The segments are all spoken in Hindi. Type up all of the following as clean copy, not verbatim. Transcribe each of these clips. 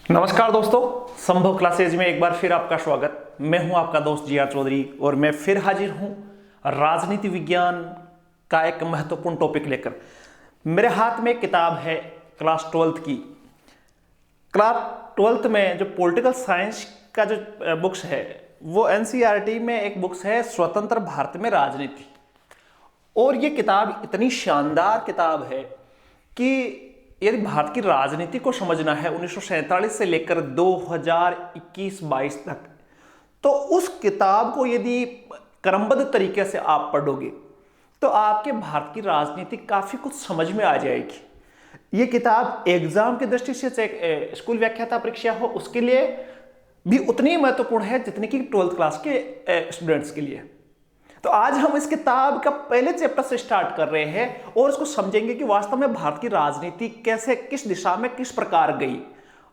नमस्कार दोस्तों, संभव क्लासेज में एक बार फिर आपका स्वागत। मैं हूं आपका दोस्त जी आर चौधरी और मैं फिर हाजिर हूं राजनीति विज्ञान का एक महत्वपूर्ण टॉपिक लेकर। मेरे हाथ में एक किताब है क्लास 12th की। क्लास 12th में जो पॉलिटिकल साइंस का जो बुक्स है वो एनसीईआरटी में एक बुक्स है स्वतंत्र भारत में राजनीति। और ये किताब इतनी शानदार किताब है कि यदि भारत की राजनीति को समझना है 1947 से लेकर 2021-22 तक, तो उस किताब को यदि क्रमबद्ध तरीके से आप पढ़ोगे तो आपके भारत की राजनीति काफी कुछ समझ में आ जाएगी। ये किताब एग्जाम की दृष्टि से चाहे स्कूल व्याख्याता परीक्षा हो उसके लिए भी उतनी महत्वपूर्ण है जितनी कि 12th क्लास के स्टूडेंट्स के लिए। तो आज हम इस किताब का पहले चैप्टर से स्टार्ट कर रहे हैं और इसको समझेंगे कि वास्तव में भारत की राजनीति कैसे, किस दिशा में, किस प्रकार गई,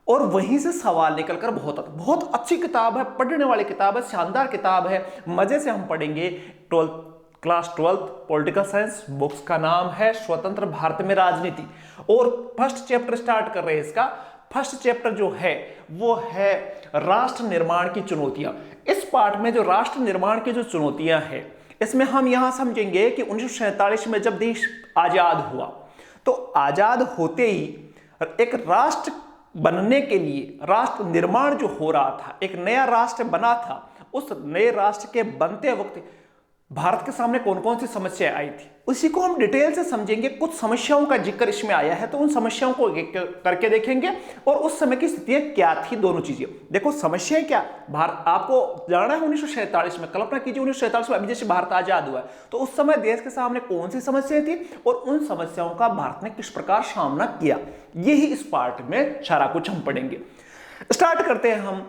और वहीं से सवाल निकलकर बहुत अच्छी किताब है, पढ़ने वाली किताब है, शानदार किताब है, मजे से हम पढ़ेंगे। Class 12th political science, books का नाम है स्वतंत्र भारत में राजनीति और फर्स्ट चैप्टर स्टार्ट कर रहे हैं। इसका फर्स्ट चैप्टर जो है वो है राष्ट्र निर्माण की चुनौतियां। इस पार्ट में जो राष्ट्र निर्माण की जो चुनौतियां हैं, इसमें हम यहां समझेंगे कि 1947 में जब देश आजाद हुआ तो आजाद होते ही एक राष्ट्र बनने के लिए राष्ट्र निर्माण जो हो रहा था, एक नया राष्ट्र बना था। उस नए राष्ट्र के बनते वक्त भारत के सामने कौन कौन सी समस्याएं आई थी, उसी को हम डिटेल से समझेंगे। कुछ समस्याओं का जिक्र इसमें आया है तो उन समस्याओं को करके देखेंगे और उस समय की स्थितियां क्या थी। दोनों चीजें देखो, समस्याएं क्या, भारत आपको जाना है 1947 में। कल्पना कीजिए 1947 में अभी जैसे भारत आजाद हुआ है तो उस समय देश के सामने कौन सी समस्याएं थी और उन समस्याओं का भारत ने किस प्रकार सामना किया, यही इस पार्ट में सारा कुछ हम पढ़ेंगे। स्टार्ट करते हैं हम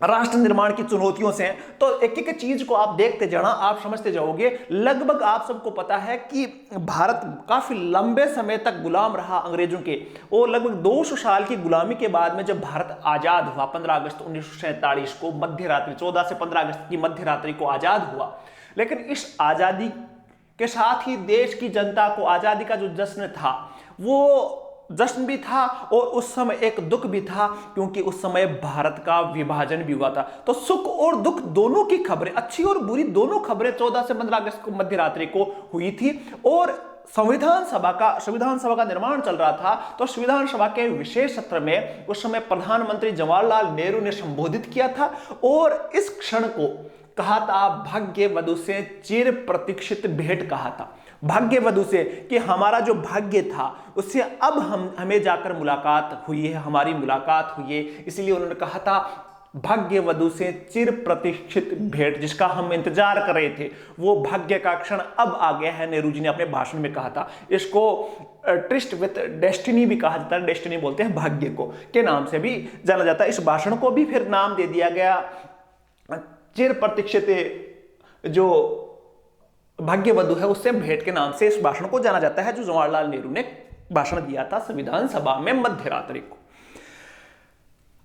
राष्ट्र निर्माण की चुनौतियों से। तो एक एक चीज को आप देखते जाना, आप समझते जाओगे। लगभग आप सबको पता है कि भारत काफी लंबे समय तक गुलाम रहा अंग्रेजों के, और लगभग 200 साल की गुलामी के बाद में जब भारत आजाद हुआ 15 अगस्त 1947 को मध्य रात्रि, 14 से 15 अगस्त की मध्य रात्रि को आजाद हुआ। लेकिन इस आजादी के साथ ही देश की जनता को आजादी का जो जश्न था वो जश्न भी था और उस समय एक दुख भी था, क्योंकि उस समय भारत का विभाजन भी हुआ था। तो सुख और दुख दोनों की खबरें, अच्छी और बुरी दोनों खबरें 14 से 15 अगस्त को मध्य रात्रि को हुई थी। और संविधान सभा का निर्माण चल रहा था। तो संविधान सभा के विशेष सत्र में उस समय प्रधानमंत्री जवाहरलाल नेहरू ने संबोधित किया था और इस क्षण को कहा था भाग्य वधु से चिर प्रतीक्षित भेंट कहा था। भाग्य वधु से कि हमारा जो भाग्य था उससे अब हमें जाकर मुलाकात हुई है, हमारी मुलाकात हुई है। इसलिए उन्होंने कहा था भाग्य वधु से चिर प्रतीक्षित भेंट, जिसका हम इंतजार कर रहे थे, वो भाग्य का क्षण अब आ गया है। नेहरू जी ने अपने भाषण में कहा था। इसको ट्रिस्ट विथ डेस्टिनी भी कहा जाता है, डेस्टिनी बोलते हैं भाग्य को, के नाम से भी जाना जाता है। इस भाषण को भी फिर नाम दे दिया गया चिर प्रतीक्षित जो भाग्य वधु है उससे भेंट के नाम से इस भाषण को जाना जाता है, जो जवाहरलाल नेहरू ने भाषण दिया था संविधान सभा में मध्य रात्रि को।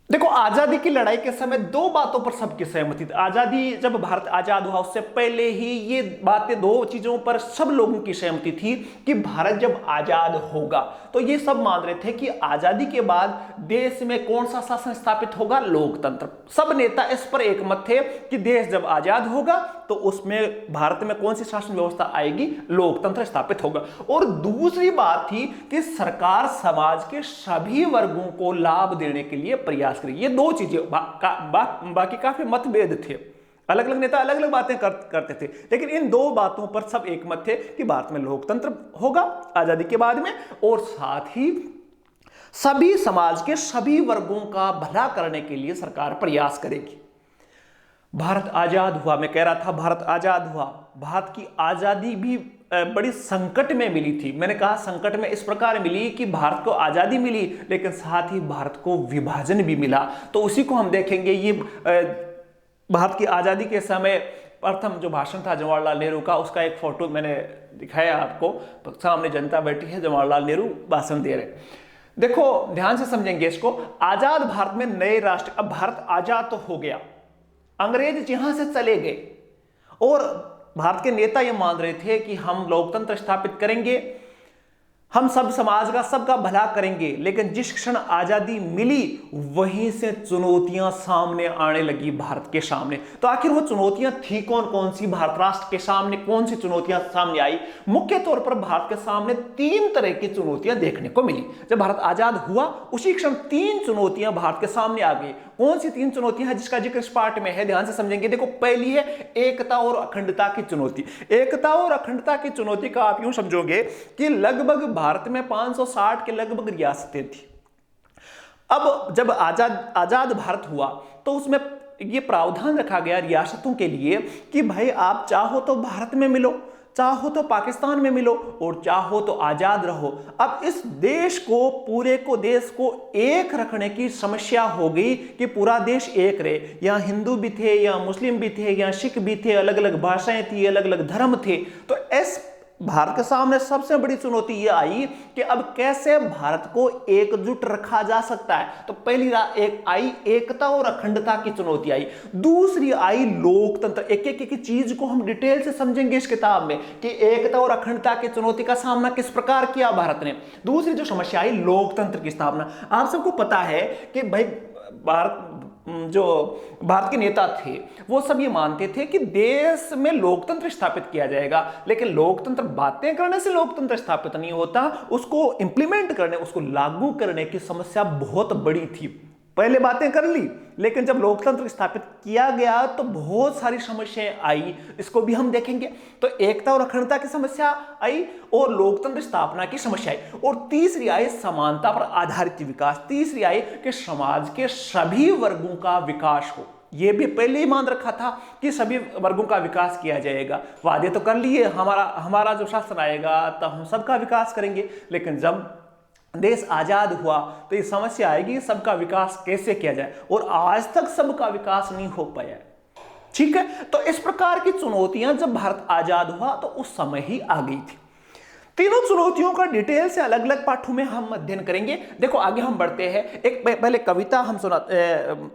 देखो, आजादी की लड़ाई के समय दो बातों पर सबकी सहमति थी। आजादी, जब भारत आजाद हुआ उससे पहले ही ये बातें, दो चीजों पर सब लोगों की सहमति थी कि भारत जब आजाद होगा तो ये सब मान रहे थे कि आजादी के बाद देश में कौन सा शासन स्थापित होगा, लोकतंत्र। सब नेता इस पर एकमत थे कि देश जब आजाद होगा तो उसमें भारत में कौन सी शासन व्यवस्था आएगी, लोकतंत्र स्थापित होगा। और दूसरी बात थी कि सरकार समाज के सभी वर्गों को लाभ देने के लिए प्रयास करेगी। ये दो चीजें, बाकी काफी मतभेद थे, अलग अलग नेता अलग अलग बातें करते थे, लेकिन इन दो बातों पर सब एकमत थे कि भारत में लोकतंत्र होगा आजादी के बाद में, और साथ ही सभी समाज के सभी वर्गों का भला करने के लिए सरकार प्रयास करेगी। भारत आजाद हुआ, मैं कह रहा था भारत आजाद हुआ। भारत की आजादी भी बड़ी संकट में मिली थी। मैंने कहा संकट में इस प्रकार मिली कि भारत को आजादी मिली लेकिन साथ ही भारत को विभाजन भी मिला। तो उसी को हम देखेंगे। ये भारत की आजादी के समय प्रथम जो भाषण था जवाहरलाल नेहरू का, उसका एक फोटो मैंने दिखाया आपको। सामने जनता बैठी है, जवाहरलाल नेहरू भाषण दे रहे। देखो, ध्यान से समझेंगे इसको। आजाद भारत में नए राष्ट्र, अब भारत आजाद तो हो गया, अंग्रेज यहां से चले गए और भारत के नेता यह मान रहे थे कि हम लोकतंत्र स्थापित करेंगे, हम सब समाज का सबका भला करेंगे, लेकिन जिस क्षण आजादी मिली वहीं से चुनौतियां सामने आने लगी भारत के सामने। तो आखिर वो चुनौतियां थी कौन कौन सी? भारत राष्ट्र के सामने कौन सी चुनौतियां सामने आई? मुख्य तौर पर भारत के सामने 3 तरह की चुनौतियां देखने को मिली। जब भारत आजाद हुआ उसी क्षण 3 चुनौतियां भारत के सामने आ गई। कौन सी 3 चुनौतियां हैं जिसका जिक्र इस पार्ट में है, ध्यान से समझेंगे। देखो, पहली है एकता और अखंडता की चुनौती। एकता और अखंडता की चुनौती का आप यूं समझोगे कि लगभग भारत में 560 के लगभग रियासतें थी। अब जब आजाद भारत हुआ तो उसमें यह प्रावधान रखा गया रियासतों के लिए कि भाई आप चाहो तो भारत में मिलो, चाहो तो पाकिस्तान में मिलो और चाहो तो आजाद रहो। अब इस देश को, पूरे को देश को एक रखने की समस्या हो गई कि पूरा देश एक रहे। यहाँ हिंदू भी थे, यहाँ मुस्लिम भी थे, यहाँ सिख भी थे, अलग अलग भाषाएं थी, अलग अलग धर्म थे। तो भारत के सामने सबसे बड़ी चुनौती यह आई कि अब कैसे भारत को एकजुट रखा जा सकता है। तो पहली एक आई एकता और अखंडता की चुनौती आई। दूसरी आई लोकतंत्र। एक एक चीज को हम डिटेल से समझेंगे इस किताब में कि एकता और अखंडता की चुनौती का सामना किस प्रकार किया भारत ने। दूसरी जो समस्या आई लोकतंत्र की स्थापना। आप सबको पता है कि भाई भारत के नेता थे वो सब ये मानते थे कि देश में लोकतंत्र स्थापित किया जाएगा, लेकिन लोकतंत्र बातें करने से लोकतंत्र स्थापित नहीं होता, उसको इंप्लीमेंट करने, उसको लागू करने की समस्या बहुत बड़ी थी। पहले बातें कर ली, लेकिन जब लोकतंत्र स्थापित किया गया तो बहुत सारी समस्याएं आई, इसको भी हम देखेंगे। तो एकता और अखंडता की समस्या आई और लोकतंत्र स्थापना की समस्या आई। और तीसरी आई समानता पर आधारित विकास। तीसरी आई कि समाज के सभी वर्गों का विकास हो। यह भी पहले ही मान रखा था कि सभी वर्गों का विकास किया जाएगा। वादे तो कर लिए, हमारा जो शासन आएगा तब हम सबका विकास करेंगे, लेकिन जब देश आजाद हुआ तो ये समस्या आएगी सबका विकास कैसे किया जाए, और आज तक सबका विकास नहीं हो पाया। ठीक है, तो इस प्रकार की चुनौतियां जब भारत आजाद हुआ तो उस समय ही आ गई थी। तीनों चुनौतियों का डिटेल से अलग अलग पाठों में हम अध्ययन करेंगे। देखो आगे हम बढ़ते हैं। एक पहले कविता हम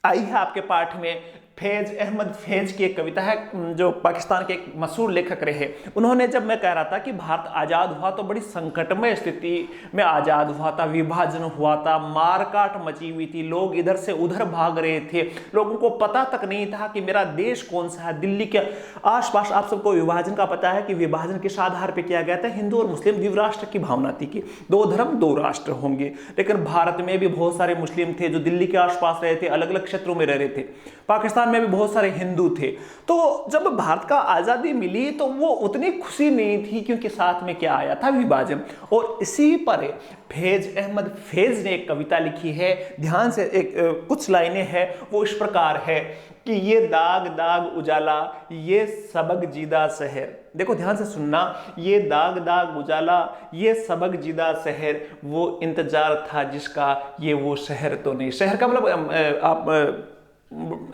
आई है आपके पाठ में, फैज अहमद फैज की एक कविता है जो पाकिस्तान के एक मशहूर लेखक रहे। उन्होंने, जब मैं कह रहा था कि भारत आज़ाद हुआ तो बड़ी संकटमय स्थिति में आज़ाद हुआ था, विभाजन हुआ था, मारकाट मची हुई थी, लोग इधर से उधर भाग रहे थे, लोगों को पता तक नहीं था कि मेरा देश कौन सा है। दिल्ली के आसपास आप सबको विभाजन का पता है कि विभाजन किस आधार पर किया गया था, हिंदू और मुस्लिम द्विराष्ट्र की भावना थी कि 2 धर्म 2 राष्ट्र होंगे। लेकिन भारत में भी बहुत सारे मुस्लिम थे जो दिल्ली के आसपास रहे थे, अलग अलग क्षेत्रों में रह रहे थे। पाकिस्तान में भी बहुत सारे हिंदू थे। तो जब भारत का आजादी मिली तो वो उतनी खुशी नहीं थी, क्योंकि साथ में क्या आया था, विभाजन। और इसी पर फैज अहमद फैज ने एक कविता लिखी है, ध्यान से कुछ लाइनें हैं, वो इस प्रकार है कि ये दाग दाग उजाला ये सबक जीदा शहर। देखो ध्यान से सुनना, ये दाग दाग उजाला ये सबक जीदा शहर, वो इंतजार था जिसका ये वो शहर तो नहीं। शहर का मतलब आप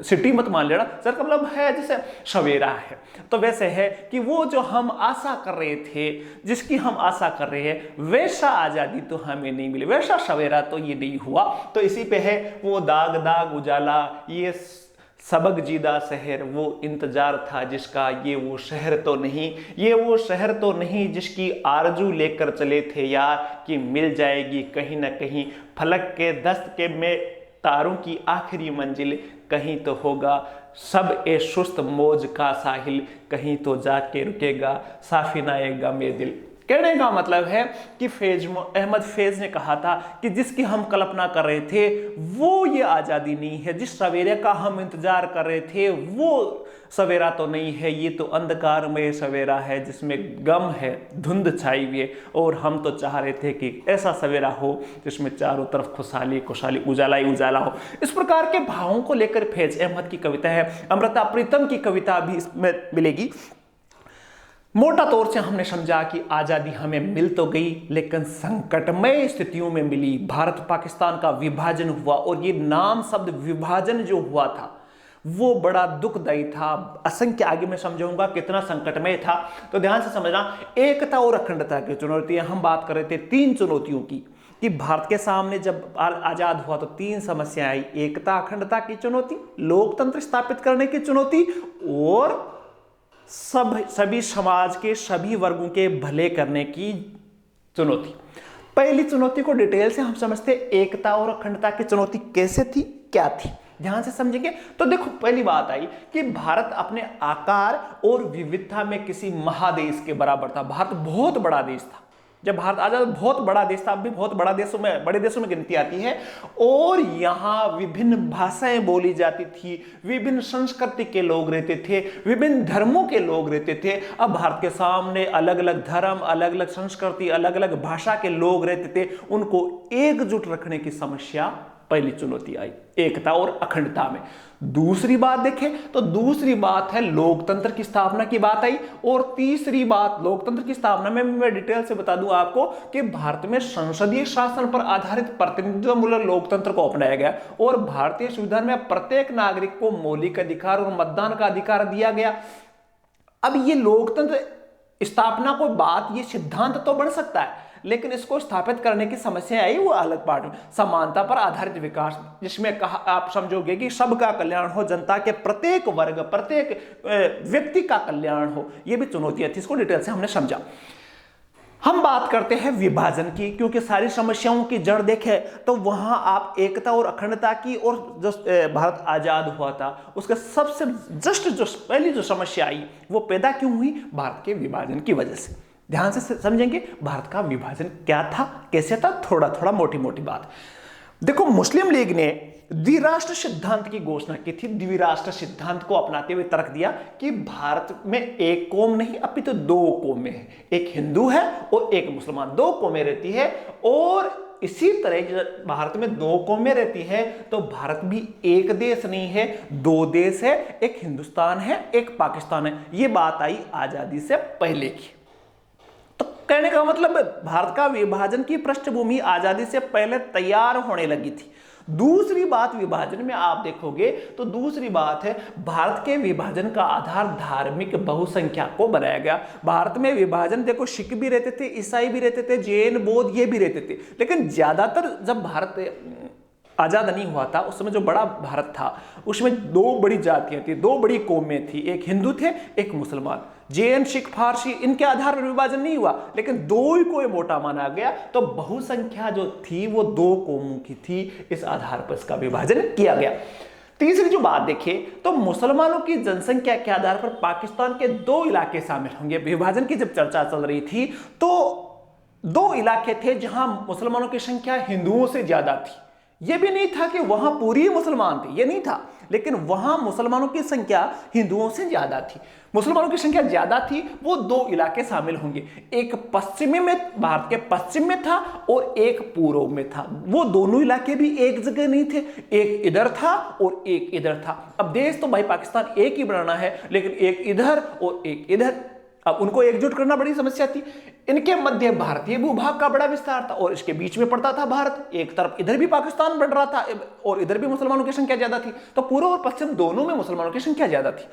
सिटी मत मान लेना, सर का मतलब है जैसे सवेरा है। तो वैसे है कि वो जो हम आशा कर रहे थे, जिसकी हम आशा कर रहे हैं, वैसा आज़ादी तो हमें नहीं मिली, वैसा सवेरा तो ये नहीं हुआ। तो इसी पे है वो दाग दाग उजाला ये सबक जीदा शहर, वो इंतजार था जिसका ये वो शहर तो नहीं, ये वो शहर तो नहीं जिसकी आरजू लेकर चले थे यार कि मिल जाएगी कहीं ना कहीं, फलक के दस्तके में तारों की आखिरी मंजिल, कहीं तो होगा सब ए सुस्त मौज का साहिल, कहीं तो जाके रुकेगा साफिनाए गमे दिल। कहने का मतलब है कि अहमद फैज ने कहा था कि जिसकी हम कल्पना कर रहे थे वो ये आज़ादी नहीं है, जिस सवेरे का हम इंतजार कर रहे थे वो सवेरा तो नहीं है, ये तो अंधकारमय सवेरा है जिसमें गम है, धुंध छाई हुई है। और हम तो चाह रहे थे कि ऐसा सवेरा हो जिसमें चारों तरफ खुशहाली खुशहाली, उजाला ही उजाला हो। इस प्रकार के भावों को लेकर फैज अहमद की कविता है। अमृता प्रीतम की कविता भी इसमें मिलेगी। मोटा तौर से हमने समझा कि आज़ादी हमें मिल तो गई लेकिन संकटमय स्थितियों में मिली। भारत पाकिस्तान का विभाजन हुआ और ये नाम शब्द विभाजन जो हुआ था वो बड़ा दुखदायी था। असंख्य आगे मैं समझाऊंगा कितना संकटमय था। तो ध्यान से समझना, एकता और अखंडता की चुनौतियां हम बात कर रहे थे, 3 चुनौतियों की, कि भारत के सामने जब आजाद हुआ तो 3 समस्याएं आई, एकता अखंडता की चुनौती, लोकतंत्र स्थापित करने की चुनौती और सभी समाज के सभी वर्गों के भले करने की चुनौती। पहली चुनौती को डिटेल से हम समझते हैं, एकता और अखंडता की चुनौती कैसे थी, क्या थी, ध्यान से समझेंगे। तो देखो पहली बात आई कि भारत अपने आकार और विविधता में किसी महादेश के बराबर था। भारत बहुत बड़ा देश था, जब भारत आजाद बहुत बड़ा देश था, अब भी बहुत बड़ा देशों में, बड़े देशों में गिनती आती है। और यहां विभिन्न भाषाएं बोली जाती थी, विभिन्न संस्कृति के लोग रहते थे, विभिन्न धर्मों के लोग रहते थे। अब भारत के सामने अलग अलग धर्म, अलग अलग संस्कृति, अलग अलग भाषा के लोग रहते थे, उनको एकजुट रखने की समस्या, पहली चुनौती आई एकता और अखंडता में। दूसरी बात देखें तो दूसरी बात है लोकतंत्र की स्थापना की बात आई। और तीसरी बात लोकतंत्र की स्थापना में मैं डिटेल से बता दूं आपको कि भारत में संसदीय शासन पर आधारित प्रतिनिधित्वमूलक लोकतंत्र को अपनाया गया और भारतीय संविधान में प्रत्येक नागरिक को मौलिक अधिकार और मतदान का अधिकार दिया गया। अब ये लोकतंत्र स्थापना कोई बात, ये सिद्धांत तो बन सकता है, लेकिन इसको स्थापित करने की समस्या आई वो अलग पार्ट में। समानता पर आधारित विकास, जिसमें कहा आप समझोगे कि सबका कल्याण हो, जनता के प्रत्येक वर्ग, प्रत्येक व्यक्ति का कल्याण हो, ये भी चुनौतियां थी, इसको डिटेल से हमने समझा। हम बात करते हैं विभाजन की, क्योंकि सारी समस्याओं की जड़ देखें तो वहां आप एकता और अखंडता की, और जो भारत आजाद हुआ था उसका सबसे जस्ट जो पहली जो समस्या आई वो पैदा क्यों हुई, भारत के विभाजन की वजह से। ध्यान से समझेंगे भारत का विभाजन क्या था, कैसे था, थोड़ा थोड़ा मोटी मोटी बात देखो। मुस्लिम लीग ने द्विराष्ट्र सिद्धांत की घोषणा की थी। द्विराष्ट्र सिद्धांत को अपनाते हुए तर्क दिया कि भारत में एक कौम नहीं अपितु दो कौमें हैं, एक हिंदू है और एक मुसलमान, दो कौमें रहती है। और इसी तरह भारत में दो कौमें रहती है तो भारत भी एक देश नहीं है, दो देश है, एक हिंदुस्तान है, एक पाकिस्तान है। यह बात आई आजादी से पहले की। कहने का मतलब भारत का विभाजन की पृष्ठभूमि आजादी से पहले तैयार होने लगी थी। दूसरी बात विभाजन में आप देखोगे तो दूसरी बात है भारत के विभाजन का आधार धार्मिक बहुसंख्यक को बनाया गया। भारत में विभाजन देखो, सिख भी रहते थे, ईसाई भी रहते थे, जैन बौद्ध ये भी रहते थे, लेकिन ज्यादातर जब भारत आजाद नहीं हुआ था उस समय जो बड़ा भारत था उसमें दो बड़ी जातियां थी, दो बड़ी कौमें थी, एक हिंदू थे एक मुसलमान। जैन सिख फारसी इनके आधार पर विभाजन नहीं हुआ, लेकिन दो ही को मोटा माना गया, तो बहुसंख्या जो थी वो दो कौमों की थी, इस आधार पर इसका विभाजन किया गया। तीसरी जो बात देखिए तो मुसलमानों की जनसंख्या के आधार पर पाकिस्तान के दो इलाके शामिल होंगे। विभाजन की जब चर्चा चल रही थी तो दो इलाके थे जहां मुसलमानों की संख्या हिंदुओं से ज्यादा थी। यह भी नहीं था कि वहां पूरी मुसलमान थे, यह नहीं था, लेकिन वहां मुसलमानों की संख्या हिंदुओं से ज्यादा थी। मुसलमानों की संख्या ज्यादा थी, वो दो इलाके शामिल होंगे, एक पश्चिमी में, भारत के पश्चिम में था और एक पूर्व में था। वो दोनों इलाके भी एक जगह नहीं थे, एक इधर था और एक इधर था। अब देश तो भाई पाकिस्तान एक ही बनाना है, लेकिन एक इधर और एक इधर, अब उनको एकजुट करना बड़ी समस्या थी। इनके मध्य भारतीय भूभाग का बड़ा विस्तार था और इसके बीच में पड़ता था भारत। एक तरफ इधर भी पाकिस्तान बढ़ रहा था और इधर भी मुसलमानों की संख्या ज्यादा थी, तो पूर्व और पश्चिम दोनों में मुसलमानों की संख्या ज्यादा थी।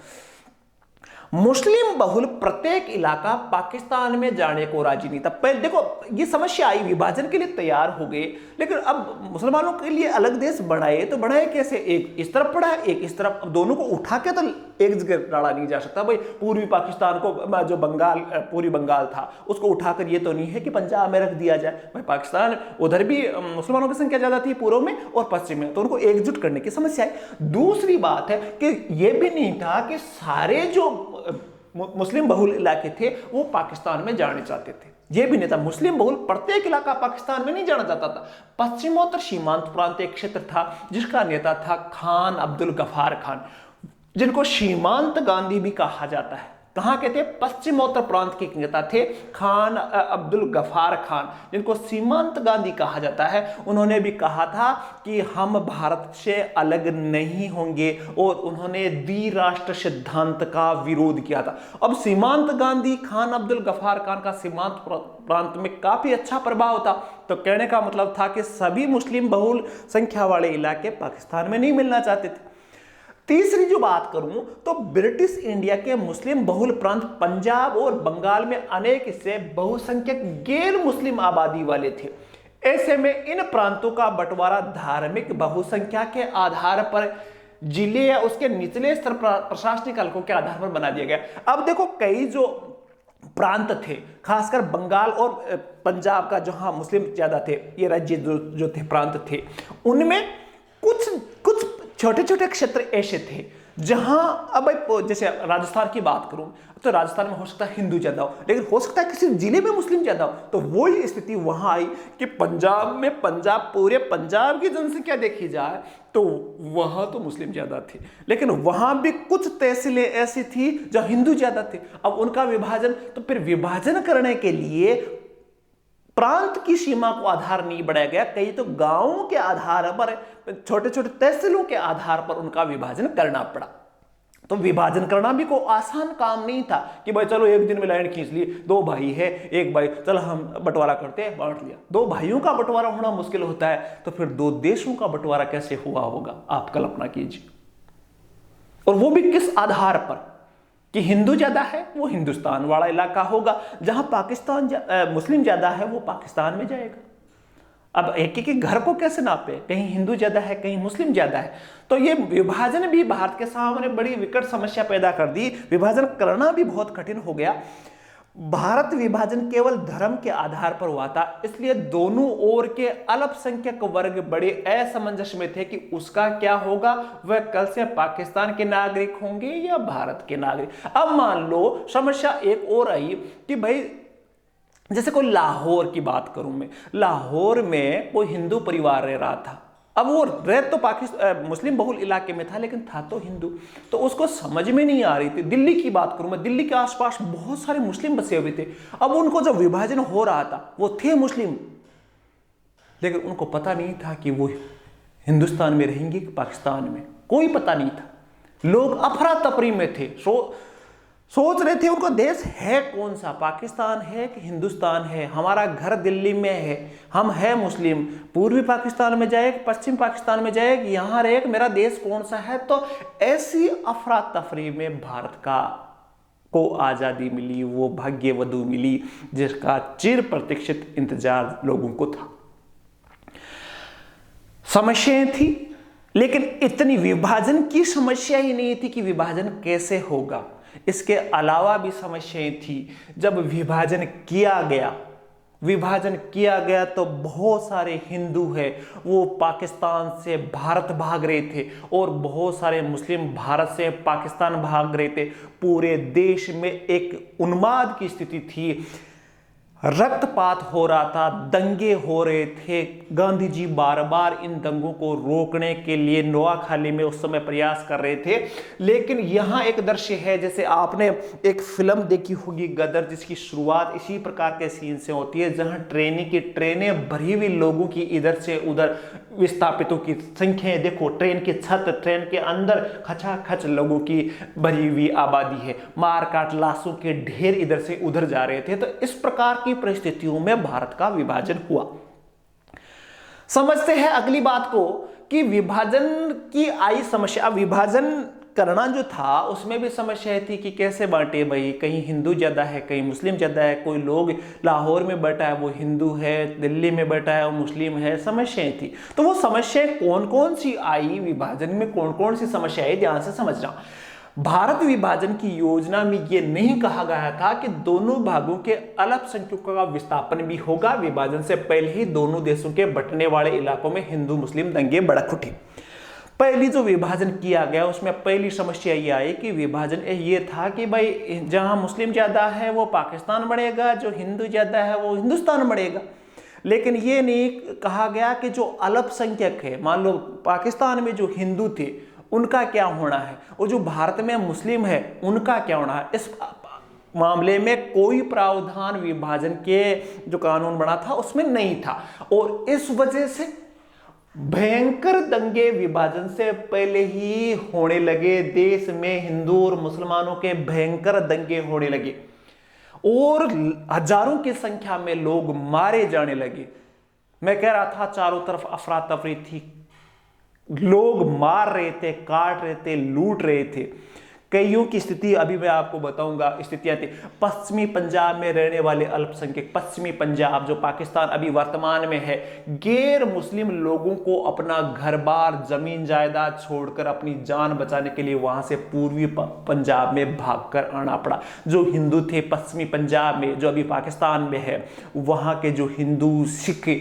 मुस्लिम बहुल प्रत्येक इलाका पाकिस्तान में जाने को राजी नहीं था। पहले देखो ये समस्या आई, विभाजन के लिए तैयार हो गए, लेकिन अब मुसलमानों के लिए अलग देश बनाए तो बनाए कैसे, एक इस तरफ पड़ा है एक इस तरफ, दोनों को उठा के तो एक जगह डाला नहीं जा सकता। भाई पूर्वी पाकिस्तान को, जो बंगाल, पूरी बंगाल था उसको उठाकर, ये तो नहीं है कि पंजाब में रख दिया जाए। भाई पाकिस्तान उधर भी मुसलमानों की संख्या ज्यादा थी पूर्व में और पश्चिम में, तो उनको एकजुट करने की समस्या है। दूसरी बात है कि यह भी नहीं था कि सारे जो मुस्लिम बहुल इलाके थे वो पाकिस्तान में जाने चाहते थे, यह भी नहीं था। मुस्लिम बहुल प्रत्येक इलाका पाकिस्तान में नहीं जाना चाहता था। पश्चिमोत्तर सीमांत प्रांत एक क्षेत्र था जिसका नेता था खान अब्दुल गफार खान, जिनको सीमांत गांधी भी कहा जाता है। कहां के थे, पश्चिमोत्तर प्रांत के नेता थे खान अब्दुल गफार खान, जिनको सीमांत गांधी कहा जाता है। उन्होंने भी कहा था कि हम भारत से अलग नहीं होंगे और उन्होंने द्विराष्ट्र सिद्धांत का विरोध किया था। अब सीमांत गांधी, खान अब्दुल गफार खान का सीमांत प्रांत में काफी अच्छा प्रभाव था, तो कहने का मतलब था कि सभी मुस्लिम बहुल संख्या वाले इलाके पाकिस्तान में नहीं मिलना चाहते थे। तीसरी जो बात करूं तो ब्रिटिश इंडिया के मुस्लिम बहुल प्रांत पंजाब और बंगाल में अनेक हिस्से बहुसंख्यक गैर मुस्लिम आबादी वाले थे। ऐसे में इन प्रांतों का बंटवारा धार्मिक बहुसंख्या के आधार पर जिले या उसके निचले स्तर प्रशासनिक हलकों के आधार पर बना दिया गया। अब देखो कई जो प्रांत थे, खासकर बंगाल और पंजाब का जहां मुस्लिम ज्यादा थे, ये राज्य जो थे, प्रांत थे, उनमें कुछ कुछ छोटे छोटे क्षेत्र ऐसे थे जहां, अब जैसे राजस्थान की बात करूं तो राजस्थान में हो सकता है हिंदू ज्यादा हो, लेकिन हो सकता है किसी जिले में मुस्लिम ज्यादा हो। तो वही स्थिति वहां आई कि पंजाब में, पूरे पंजाब की जनसंख्या देखी जाए तो वहां तो मुस्लिम ज्यादा थे, लेकिन वहां भी कुछ तहसीलें ऐसी थी जहां हिंदू ज्यादा थे। अब उनका विभाजन, तो फिर विभाजन करने के लिए प्रांत की सीमा को आधार नहीं बढ़ाया गया, कई तो गांवों के आधार पर, छोटे छोटे तहसीलों के आधार पर उनका विभाजन करना पड़ा। तो विभाजन करना भी कोई आसान काम नहीं था कि भाई चलो एक दिन में लाइन खींच ली, दो भाई है, एक भाई, चलो हम बंटवारा करते हैं, बांट लिया। दो भाइयों का बंटवारा होना मुश्किल होता है, तो फिर दो देशों का बंटवारा कैसे हुआ होगा, आप कल्पना कीजिए। और वो भी किस आधार पर कि हिंदू ज्यादा है वो हिंदुस्तान वाला इलाका होगा, जहां पाकिस्तान मुस्लिम ज्यादा है वो पाकिस्तान में जाएगा। अब एक एक घर को कैसे नापे, कहीं हिंदू ज्यादा है, कहीं मुस्लिम ज्यादा है। तो ये विभाजन भी भारत के सामने बड़ी विकट समस्या पैदा कर दी, विभाजन करना भी बहुत कठिन हो गया। भारत विभाजन केवल धर्म के आधार पर हुआ था, इसलिए दोनों ओर के अल्पसंख्यक वर्ग बड़े असमंजस में थे कि उसका क्या होगा, वह कल से पाकिस्तान के नागरिक होंगे या भारत के नागरिक। अब मान लो समस्या एक और आई कि भाई जैसे कोई लाहौर की बात करूं मैं, लाहौर में कोई हिंदू परिवार रह रहा था, अब वो रह तो पाकिस्तान मुस्लिम बहुल इलाके में था, लेकिन था तो हिंदू, तो उसको समझ में नहीं आ रही थी। दिल्ली की बात करूं मैं, दिल्ली के आसपास बहुत सारे मुस्लिम बसे हुए थे। अब उनको जब विभाजन हो रहा था, वो थे मुस्लिम, लेकिन उनको पता नहीं था कि वो हिंदुस्तान में रहेंगे कि पाकिस्तान में, कोई पता नहीं था। लोग अफरा तफरी में थे, सोच रहे थे उनको देश है कौन सा, पाकिस्तान है कि हिंदुस्तान है, हमारा घर दिल्ली में है, हम है मुस्लिम, पूर्वी पाकिस्तान में जाए, पश्चिम पाकिस्तान में जाए, यहां रहे, मेरा देश कौन सा है। तो ऐसी अफरा तफरी में भारत को आजादी मिली, वो भाग्य वधु मिली जिसका चिर प्रतीक्षित इंतजार लोगों को था। समस्याएं थी, लेकिन इतनी विभाजन की समस्या ही नहीं थी कि विभाजन कैसे होगा। इसके अलावा भी समस्याएं थी। जब विभाजन किया गया तो बहुत सारे हिंदू हैं वो पाकिस्तान से भारत भाग रहे थे, और बहुत सारे मुस्लिम भारत से पाकिस्तान भाग रहे थे। पूरे देश में एक उन्माद की स्थिति थी, रक्तपात हो रहा था, दंगे हो रहे थे। गांधी जी बार बार इन दंगों को रोकने के लिए नोआखाली में उस समय प्रयास कर रहे थे। लेकिन यहां एक दृश्य है, जैसे आपने एक फिल्म देखी होगी गदर, जिसकी शुरुआत इसी प्रकार के सीन से होती है, जहां ट्रेनें भरी हुई लोगों की इधर से उधर, विस्थापितों की संख्याएं देखो, ट्रेन की छत, ट्रेन के अंदर खचाखच लोगों की भरी हुई आबादी है, मारकाट, लाशों के ढेर इधर से उधर जा रहे थे। तो इस प्रकार की परिस्थितियों में भारत का विभाजन हुआ। समझते हैं अगली बात को कि विभाजन की आई समस्या। विभाजन करना जो था उसमें भी समस्या थी कि कैसे बांटे भाई, कहीं हिंदू ज्यादा है, कहीं मुस्लिम ज्यादा है, कोई लोग लाहौर में बैठा है वो हिंदू है, दिल्ली में बैठा है वो मुस्लिम है, समस्याएं थी। तो वो समस्याएं कौन कौन सी आई, विभाजन में कौन कौन सी समस्याएं, ध्यान से समझना। भारत विभाजन की योजना में यह नहीं कहा गया था कि दोनों भागों के अल्पसंख्यकों का विस्थापन भी होगा। विभाजन से पहले ही दोनों देशों के बंटने वाले इलाकों में हिंदू मुस्लिम दंगे भड़क उठे। पहली जो विभाजन किया गया उसमें पहली समस्या ये आई कि विभाजन ये था कि भाई जहां मुस्लिम ज्यादा है वो पाकिस्तान बढ़ेगा, जो हिंदू ज्यादा है वो हिंदुस्तान बढ़ेगा। लेकिन ये नहीं कहा गया कि जो अल्पसंख्यक है, मान लो पाकिस्तान में जो हिंदू थे उनका क्या होना है, और जो भारत में मुस्लिम है उनका क्या होना है। इस मामले में कोई प्रावधान विभाजन के जो कानून बना था उसमें नहीं था, और इस वजह से भयंकर दंगे विभाजन से पहले ही होने लगे। देश में हिंदू और मुसलमानों के भयंकर दंगे होने लगे और हजारों की संख्या में लोग मारे जाने लगे। मैं कह रहा था चारों तरफ अफरा तफरी थी, लोग मार रहे थे, काट रहे थे, लूट रहे थे। कईयों की स्थिति अभी मैं आपको बताऊंगा। स्थितियां थी पश्चिमी पंजाब में रहने वाले अल्पसंख्यक, पश्चिमी पंजाब जो पाकिस्तान अभी वर्तमान में है, गैर मुस्लिम लोगों को अपना घर बार जमीन जायदाद छोड़कर अपनी जान बचाने के लिए वहां से पूर्वी पंजाब में भागकर आना पड़ा। जो हिंदू थे पश्चिमी पंजाब में जो अभी पाकिस्तान में है, वहां के जो हिंदू सिख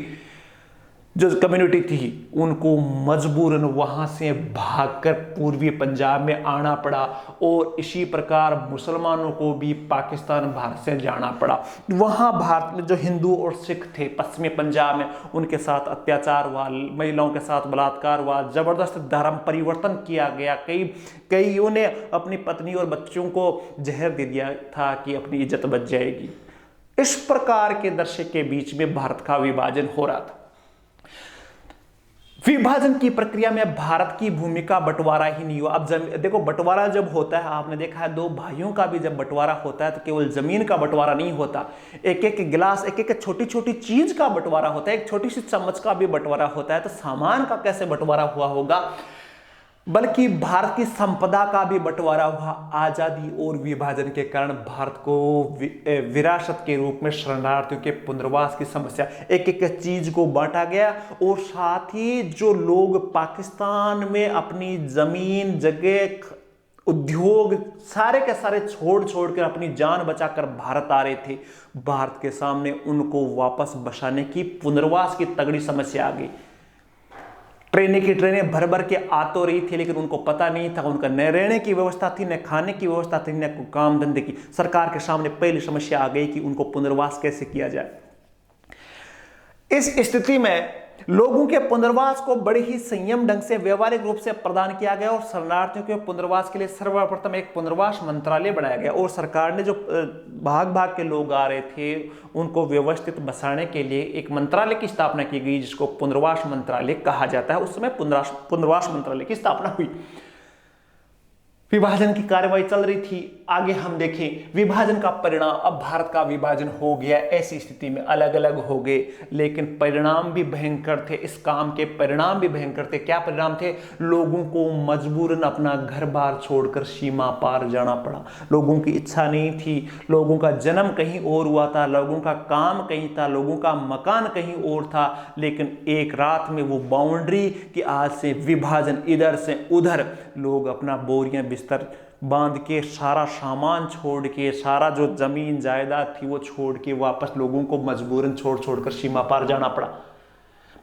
जो कम्युनिटी थी उनको मजबूरन वहां से भागकर पूर्वी पंजाब में आना पड़ा, और इसी प्रकार मुसलमानों को भी पाकिस्तान भारत से जाना पड़ा। वहां भारत में जो हिंदू और सिख थे पश्चिमी पंजाब में, उनके साथ अत्याचार हुआ, महिलाओं के साथ बलात्कार हुआ, जबरदस्त धर्म परिवर्तन किया गया। कईयों ने अपनी पत्नी और बच्चों को जहर दे दिया था कि अपनी इज्जत बच जाएगी। इस प्रकार के दृश्य के बीच में भारत का विभाजन हो रहा था। विभाजन की प्रक्रिया में भारत की भूमिका बंटवारा ही नहीं हुआ। अब देखो, बंटवारा जब होता है, आपने देखा है दो भाइयों का भी जब बंटवारा होता है तो केवल जमीन का बंटवारा नहीं होता, एक एक गिलास, एक एक छोटी छोटी चीज का बंटवारा होता है, एक छोटी सी चम्मच का भी बंटवारा होता है। तो सामान का कैसे बंटवारा हुआ होगा, बल्कि भारत की संपदा का भी बंटवारा हुआ। आजादी और विभाजन के कारण भारत को विरासत के रूप में शरणार्थियों के पुनर्वास की समस्या, एक एक चीज को बांटा गया, और साथ ही जो लोग पाकिस्तान में अपनी जमीन, जगह, उद्योग सारे के सारे छोड़ कर अपनी जान बचाकर भारत आ रहे थे, भारत के सामने उनको वापस बसाने की, पुनर्वास की तगड़ी समस्या आ गई। ट्रेनें की ट्रेनें भर भर के आ तो रही थी, लेकिन उनको पता नहीं था, उनका न रहने की व्यवस्था थी, न खाने की व्यवस्था थी, न काम धंधे की। सरकार के सामने पहली समस्या आ गई कि उनको पुनर्वास कैसे किया जाए। इस स्थिति में लोगों के पुनर्वास को बड़े ही संयम ढंग से व्यवहारिक रूप से प्रदान किया गया, और शरणार्थियों के पुनर्वास के लिए सर्वप्रथम एक पुनर्वास मंत्रालय बनाया गया, और सरकार ने जो भाग भाग के लोग आ रहे थे उनको व्यवस्थित बसाने के लिए एक मंत्रालय की स्थापना की गई, जिसको पुनर्वास मंत्रालय कहा जाता है। उस समय पुनर्वास मंत्रालय की स्थापना हुई। विभाजन की कार्रवाई चल रही थी। आगे हम देखें विभाजन का परिणाम। अब भारत का विभाजन हो गया, ऐसी स्थिति में अलग अलग हो गए, लेकिन परिणाम भी भयंकर थे। इस काम के परिणाम भी भयंकर थे। क्या परिणाम थे? लोगों को मजबूरन अपना घर बार छोड़कर सीमा पार जाना पड़ा। लोगों की इच्छा नहीं थी, लोगों का जन्म कहीं और हुआ था, लोगों का काम कहीं था, लोगों का मकान कहीं और था, लेकिन एक रात में वो बाउंड्री कि आज से विभाजन, इधर से उधर, लोग अपना बोरियां बिस्तर बांध के, सारा सामान छोड़ के, सारा जो जमीन जायदाद थी वो छोड़ के वापस लोगों को मजबूरन छोड़ कर सीमा पार जाना पड़ा।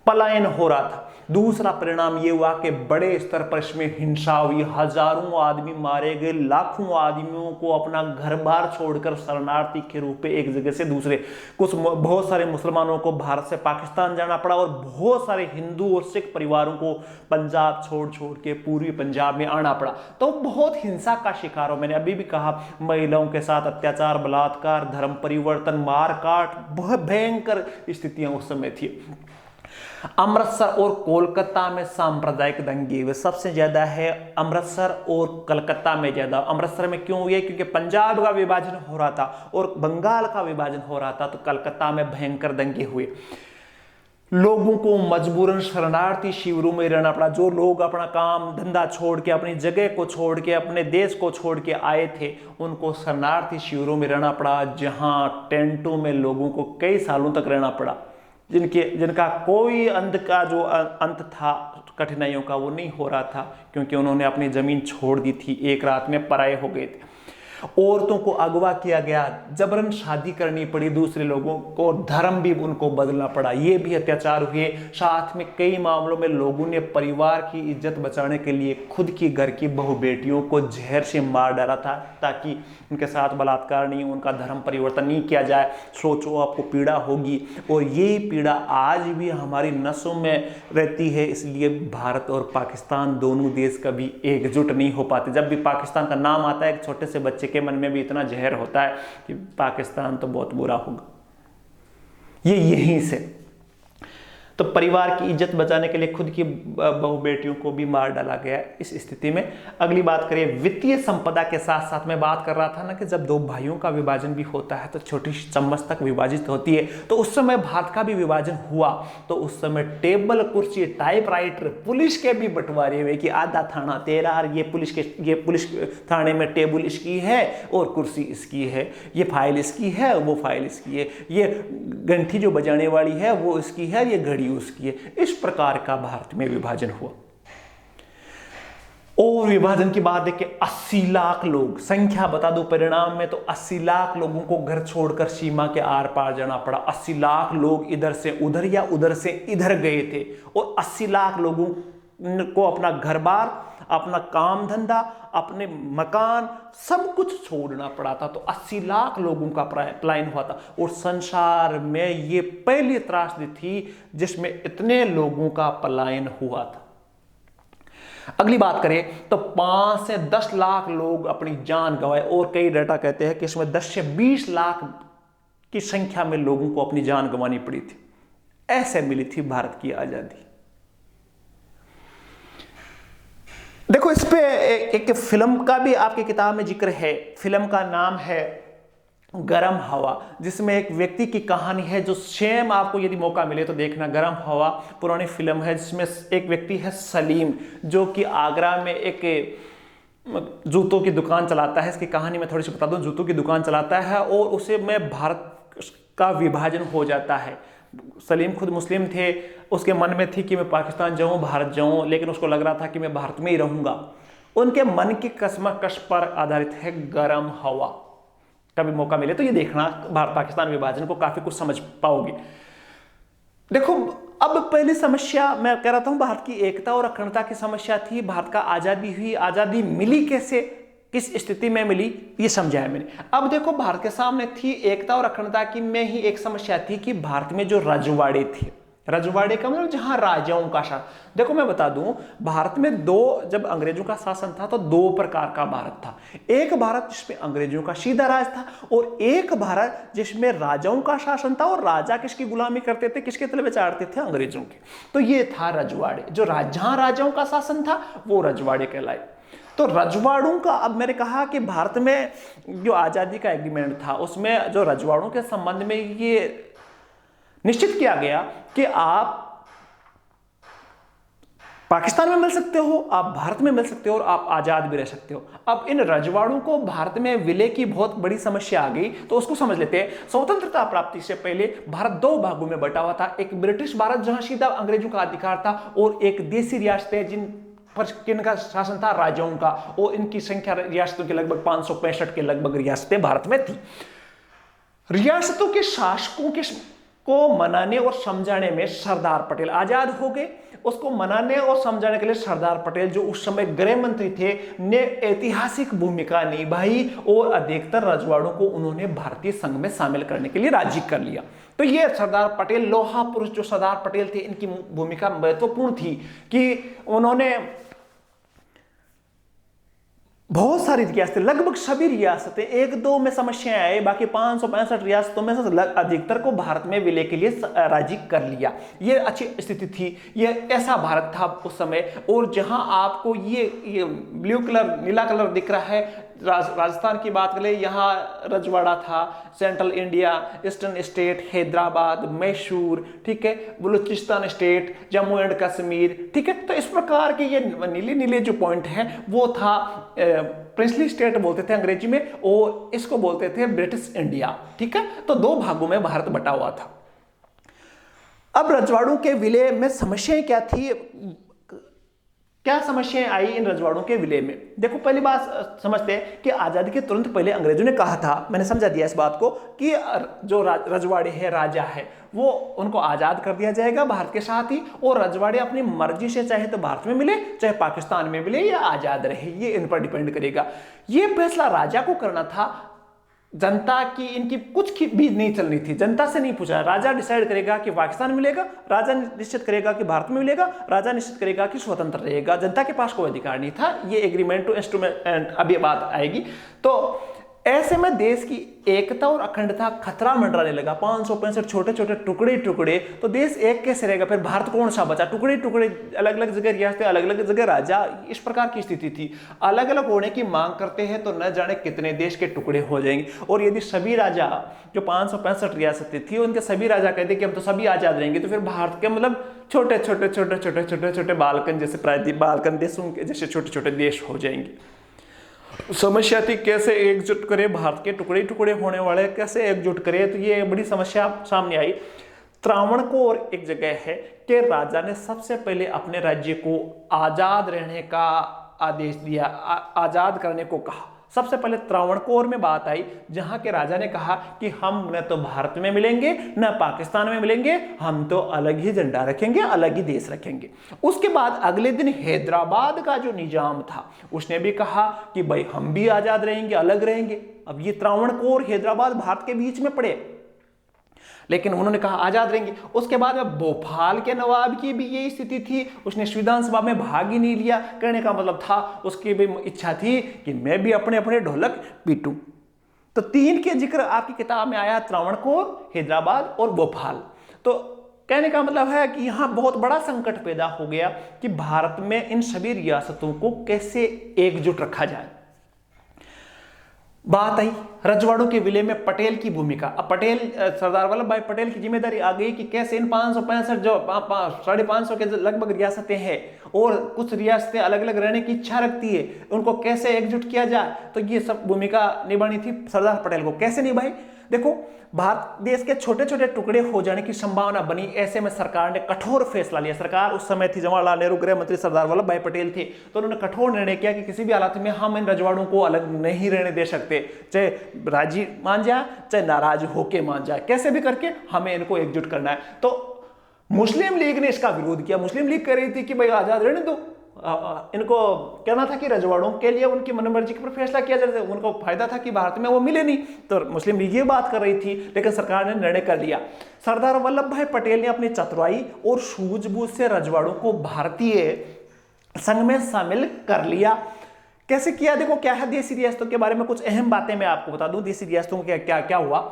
पलायन हो रहा था। दूसरा परिणाम यह हुआ कि बड़े स्तर पर इसमें हिंसा हुई, हजारों आदमी मारे गए, लाखों आदमियों को अपना घर बार छोड़कर शरणार्थी के रूप में एक जगह से दूसरे, बहुत सारे मुसलमानों को भारत से पाकिस्तान जाना पड़ा, और बहुत सारे हिंदू और सिख परिवारों को पंजाब छोड़ के पूर्वी पंजाब में आना पड़ा। तो बहुत हिंसा का शिकार हो। मैंने अभी भी कहा, महिलाओं के साथ अत्याचार, बलात्कार, धर्म परिवर्तन, मारकाट, बहुत भयंकर स्थितियां उस समय थी। अमृतसर और कोलकाता में सांप्रदायिक दंगे हुए सबसे ज्यादा है, अमृतसर और कलकत्ता में ज्यादा। अमृतसर में क्यों हुए? क्योंकि पंजाब का विभाजन हो रहा था और बंगाल का विभाजन हो रहा था, तो कलकत्ता में भयंकर दंगे हुए। लोगों को मजबूरन शरणार्थी शिविरों में रहना पड़ा। जो लोग अपना काम धंधा छोड़ के, अपनी जगह को छोड़ के, अपने देश को छोड़ के आए थे, उनको शरणार्थी शिविरों में रहना पड़ा, जहां टेंटों में लोगों को कई सालों तक रहना पड़ा, जिनका कोई अंत का जो अंत था कठिनाइयों का, वो नहीं हो रहा था, क्योंकि उन्होंने अपनी जमीन छोड़ दी थी, एक रात में पराये हो गए थे। औरतों को अगवा किया गया, जबरन शादी करनी पड़ी दूसरे लोगों को, धर्म भी उनको बदलना पड़ा, ये भी अत्याचार हुए। साथ में कई मामलों में लोगों ने परिवार की इज्जत बचाने के लिए खुद की घर की बहू बेटियों को जहर से मार डाला था, ताकि उनके साथ बलात्कार नहीं, उनका धर्म परिवर्तन नहीं किया जाए। सोचो, आपको पीड़ा होगी, और यही पीड़ा आज भी हमारी नसों में रहती है। इसलिए भारत और पाकिस्तान दोनों देश कभी एकजुट नहीं हो पाते। जब भी पाकिस्तान का नाम आता है, एक छोटे से बच्चे के मन में भी इतना जहर होता है कि पाकिस्तान तो बहुत बुरा होगा। ये यहीं से तो परिवार की इज्जत बचाने के लिए खुद की बहू बेटियों को भी मार डाला गया इस स्थिति में। अगली बात करिए वित्तीय संपदा के साथ साथ मैं बात कर रहा था ना कि जब दो भाइयों का विभाजन भी होता है तो छोटी चम्मच तक विभाजित होती है, तो उस समय भारत का भी विभाजन हुआ। तो उस समय टेबल कुर्सी टाइपराइटर पुलिस के भी बंटवारे हुए कि आधा थाना तेरा, ये पुलिस थाने में टेबल इसकी है और कुर्सी इसकी है, ये फाइल इसकी है वो फाइल इसकी है, ये घंटी जो बजाने वाली है वो इसकी है, ये घड़ी उसकी है। इस प्रकार का भारत में विभाजन हुआ। और विभाजन की बात देखिए 80 लाख लोग, संख्या बता दो परिणाम में, तो 80 लाख लोगों को घर छोड़कर सीमा के आर पार जाना पड़ा। 80 लाख लोग इधर से उधर या उधर से इधर गए थे और 80 लाख लोगों को अपना घर बार, अपना काम धंधा, अपने मकान सब कुछ छोड़ना पड़ा था। तो 80 लाख लोगों का पलायन हुआ था और संसार में ये पहली त्रासदी थी जिसमें इतने लोगों का पलायन हुआ था। अगली बात करें तो 5 से 10 लाख लोग अपनी जान गंवाए और कई डाटा कहते हैं कि इसमें 10 से 20 लाख की संख्या में लोगों को अपनी जान गंवानी पड़ी थी। ऐसे मिली थी भारत की आजादी। देखो इस पे एक फिल्म का भी आपकी किताब में जिक्र है। फिल्म का नाम है गरम हवा, जिसमें एक व्यक्ति की कहानी है जो सेम आपको यदि मौका मिले तो देखना। गरम हवा पुरानी फिल्म है जिसमें एक व्यक्ति है सलीम जो कि आगरा में एक जूतों की दुकान चलाता है। इसकी कहानी मैं थोड़ी सी बता दूं। जूतों की दुकान चलाता है और उसे में भारत का विभाजन हो जाता है। सलीम खुद मुस्लिम थे, उसके मन में थी कि मैं पाकिस्तान जाऊं, भारत जाऊं, लेकिन उसको लग रहा था कि मैं भारत में ही रहूंगा। उनके मन की कशमकश पर आधारित है गरम हवा। कभी मौका मिले तो ये देखना, भारत पाकिस्तान विभाजन को काफी कुछ समझ पाओगे। देखो अब पहली समस्या मैं कह रहा था भारत की एकता और अखंडता की समस्या थी। भारत का आजादी हुई, आजादी मिली कैसे, किस स्थिति में मिली, ये समझाया मैंने। अब देखो भारत के सामने थी एकता और अखंडता की में ही एक समस्या थी कि भारत में जो रजवाड़े थे, रजवाड़े का मतलब जहां राजाओं का शासन। देखो मैं बता दूं भारत में जब अंग्रेजों का शासन था तो 2 प्रकार का भारत था। एक भारत जिसमें अंग्रेजों का सीधा राज था और एक भारत जिसमें राजाओं का शासन था और राजा किसकी गुलामी करते थे, किसके तले बेचारते थे, अंग्रेजों के। तो ये था रजवाड़े। जो जहां राजाओं का शासन था वो रजवाड़े कहलाए। तो रजवाड़ों का, अब मैंने कहा कि भारत में जो आजादी का एग्रीमेंट था उसमें जो रजवाड़ों के संबंध में ये निश्चित किया गया कि आप पाकिस्तान में मिल सकते हो, आप भारत में मिल सकते हो और आप आजाद भी रह सकते हो। अब इन रजवाड़ों को भारत में विलय की बहुत बड़ी समस्या आ गई, तो उसको समझ लेते हैं। स्वतंत्रता प्राप्ति से पहले भारत 2 भागों में बटा हुआ था। एक ब्रिटिश भारत जहां सीधा अंग्रेजों का अधिकार था और एक देसी रियासतें जिन पर किनका शासन था, राजाओं का, और इनकी संख्या रियासतों के लगभग 565 के लगभग रियासतें भारत में थी। रियासतों के शासकों को मनाने और समझाने में सरदार पटेल आजाद हो गए। उसको मनाने और समझाने के लिए सरदार पटेल जो उस समय गृह मंत्री थे ने ऐतिहासिक भूमिका निभाई और अधिकतर रजवाड़ों को उन्होंने भारतीय संघ में शामिल करने के लिए राजी कर लिया। तो ये सरदार पटेल, लोहा पुरुष जो सरदार पटेल थे, इनकी भूमिका महत्वपूर्ण थी कि उन्होंने बहुत सारी रियासतें, लगभग सभी रियासतें, 1-2 में समस्याएं आई, बाकी 565 रियासतों में से अधिकतर को भारत में विलय के लिए राजी कर लिया। ये अच्छी स्थिति थी। ये ऐसा भारत था उस समय। और जहां आपको ये ब्लू कलर, नीला कलर दिख रहा है, राजस्थान की बात करें, यहाँ रजवाड़ा था, central India, eastern state, Hyderabad, Mysore, ठीक है, बलूचिस्तान स्टेट, जम्मू एंड कश्मीर, ठीक है। तो इस प्रकार के ये नीले नीले जो पॉइंट हैं वो था प्रिंसली स्टेट बोलते थे अंग्रेजी में, और इसको बोलते थे ब्रिटिश इंडिया, ठीक है। तो 2 भागों में भारत बटा हुआ था। अब रजवाड़ों के विलय में समस्याएं क्या थी, क्या समस्याएं आई इन रजवाड़ों के विलय में? देखो पहली बात समझते हैं कि आजादी के तुरंत पहले अंग्रेजों ने कहा था, मैंने समझा दिया इस बात को, कि जो रजवाड़े है, राजा है, वो उनको आजाद कर दिया जाएगा भारत के साथ ही, और रजवाड़े अपनी मर्जी से चाहे तो भारत में मिले, चाहे पाकिस्तान में मिले, या आजाद रहे, ये इन पर डिपेंड करेगा। ये फैसला राजा को करना था। जनता की इनकी कुछ की भी नहीं चलनी थी, जनता से नहीं पूछा। राजा डिसाइड करेगा कि पाकिस्तान मिलेगा, राजा निश्चित करेगा कि भारत में मिलेगा, राजा निश्चित करेगा कि स्वतंत्र रहेगा। जनता के पास कोई अधिकार नहीं था। ये एग्रीमेंट टू इंस्ट्रूमेंट, अभी बात आएगी। तो ऐसे में देश की एकता और अखंडता खतरा मंडराने लगा। 565 छोटे छोटे टुकड़े टुकड़े, तो देश एक कैसे रहेगा? फिर भारत कौन सा बचा? टुकड़े टुकड़े, अलग अलग जगह रियासतें, अलग अलग जगह राजा, इस प्रकार की स्थिति थी। अलग अलग होने की मांग करते हैं तो न जाने कितने देश के टुकड़े हो जाएंगे। और यदि सभी राजा, जो 565 रियासतें थी, उनके सभी राजा कहते कि हम तो सभी आजाद रहेंगे, तो फिर भारत के मतलब छोटे छोटे छोटे छोटे छोटे छोटे बालकन जैसे, प्रायद्वीप बालकन देशों के जैसे छोटे छोटे देश हो जाएंगे। समस्या थी कैसे एकजुट करे भारत के टुकड़े टुकड़े होने वाले, कैसे एकजुट करे, तो ये बड़ी समस्या सामने आई। त्रावणकोर एक जगह है कि राजा ने सबसे पहले अपने राज्य को आजाद रहने का आदेश दिया, आजाद करने को कहा। सबसे पहले त्रावणकोर में बात आई, जहां के राजा ने कहा कि हम न तो भारत में मिलेंगे न पाकिस्तान में मिलेंगे, हम तो अलग ही झंडा रखेंगे, अलग ही देश रखेंगे। उसके बाद अगले दिन हैदराबाद का जो निजाम था उसने भी कहा कि भाई हम भी आजाद रहेंगे, अलग रहेंगे। अब ये त्रावणकोर हैदराबाद भारत के बीच में पड़े, लेकिन उन्होंने कहा आजाद रहेंगे। उसके बाद में भोपाल के नवाब की भी यही स्थिति थी, उसने संविधान सभा में भाग ही नहीं लिया। कहने का मतलब था उसकी भी इच्छा थी कि मैं भी अपने अपने ढोलक पीटूं। तो तीन के जिक्र आपकी किताब में आया, त्रावणकोर, हैदराबाद और भोपाल। तो कहने का मतलब है कि यहां बहुत बड़ा संकट पैदा हो गया कि भारत में इन सभी रियासतों को कैसे एकजुट रखा जाए। बात आई रजवाड़ों के विलय में पटेल की भूमिका। अब पटेल, सरदार वल्लभ भाई पटेल की जिम्मेदारी आ गई कि कैसे इन 565 जो 550 के लगभग रियासतें हैं और कुछ रियासतें अलग अलग रहने की इच्छा रखती है, उनको कैसे एकजुट किया जाए। तो ये सब भूमिका निभानी थी सरदार पटेल को। कैसे निभाई? देखो, भारत देश के छोटे छोटे टुकड़े हो जाने की संभावना बनी। ऐसे में सरकार ने कठोर फैसला लिया। सरकार उस समय थी, जवाहरलाल नेहरू गृह मंत्री सरदार वल्लभ भाई पटेल थे, तो उन्होंने कठोर निर्णय किया कि किसी भी हालत में हम इन रजवाड़ों को अलग नहीं रहने दे सकते, चाहे राजी मान जाए चाहे नाराज होके मान जाए, कैसे भी करके हमें इनको एकजुट करना है। तो मुस्लिम लीग ने इसका विरोध किया। मुस्लिम लीग कह रही थी कि भाई आजाद रहने दो, इनको कहना था कि रजवाड़ों के लिए उनकी मनमर्जी पर फैसला किया जाए, उनको फायदा था कि भारत में वो मिले नहीं। तो मुस्लिम लीग ये बात कर रही थी, लेकिन सरकार ने निर्णय कर लिया। सरदार वल्लभ भाई पटेल ने अपनी चतुराई और सूझबूझ से रजवाड़ों को भारतीय संघ में शामिल कर लिया। कैसे किया? देखो क्या है, देसी रियासतों के बारे में कुछ अहम बातें मैं आपको बता दूं। देसी रियासतों में क्या क्या हुआ।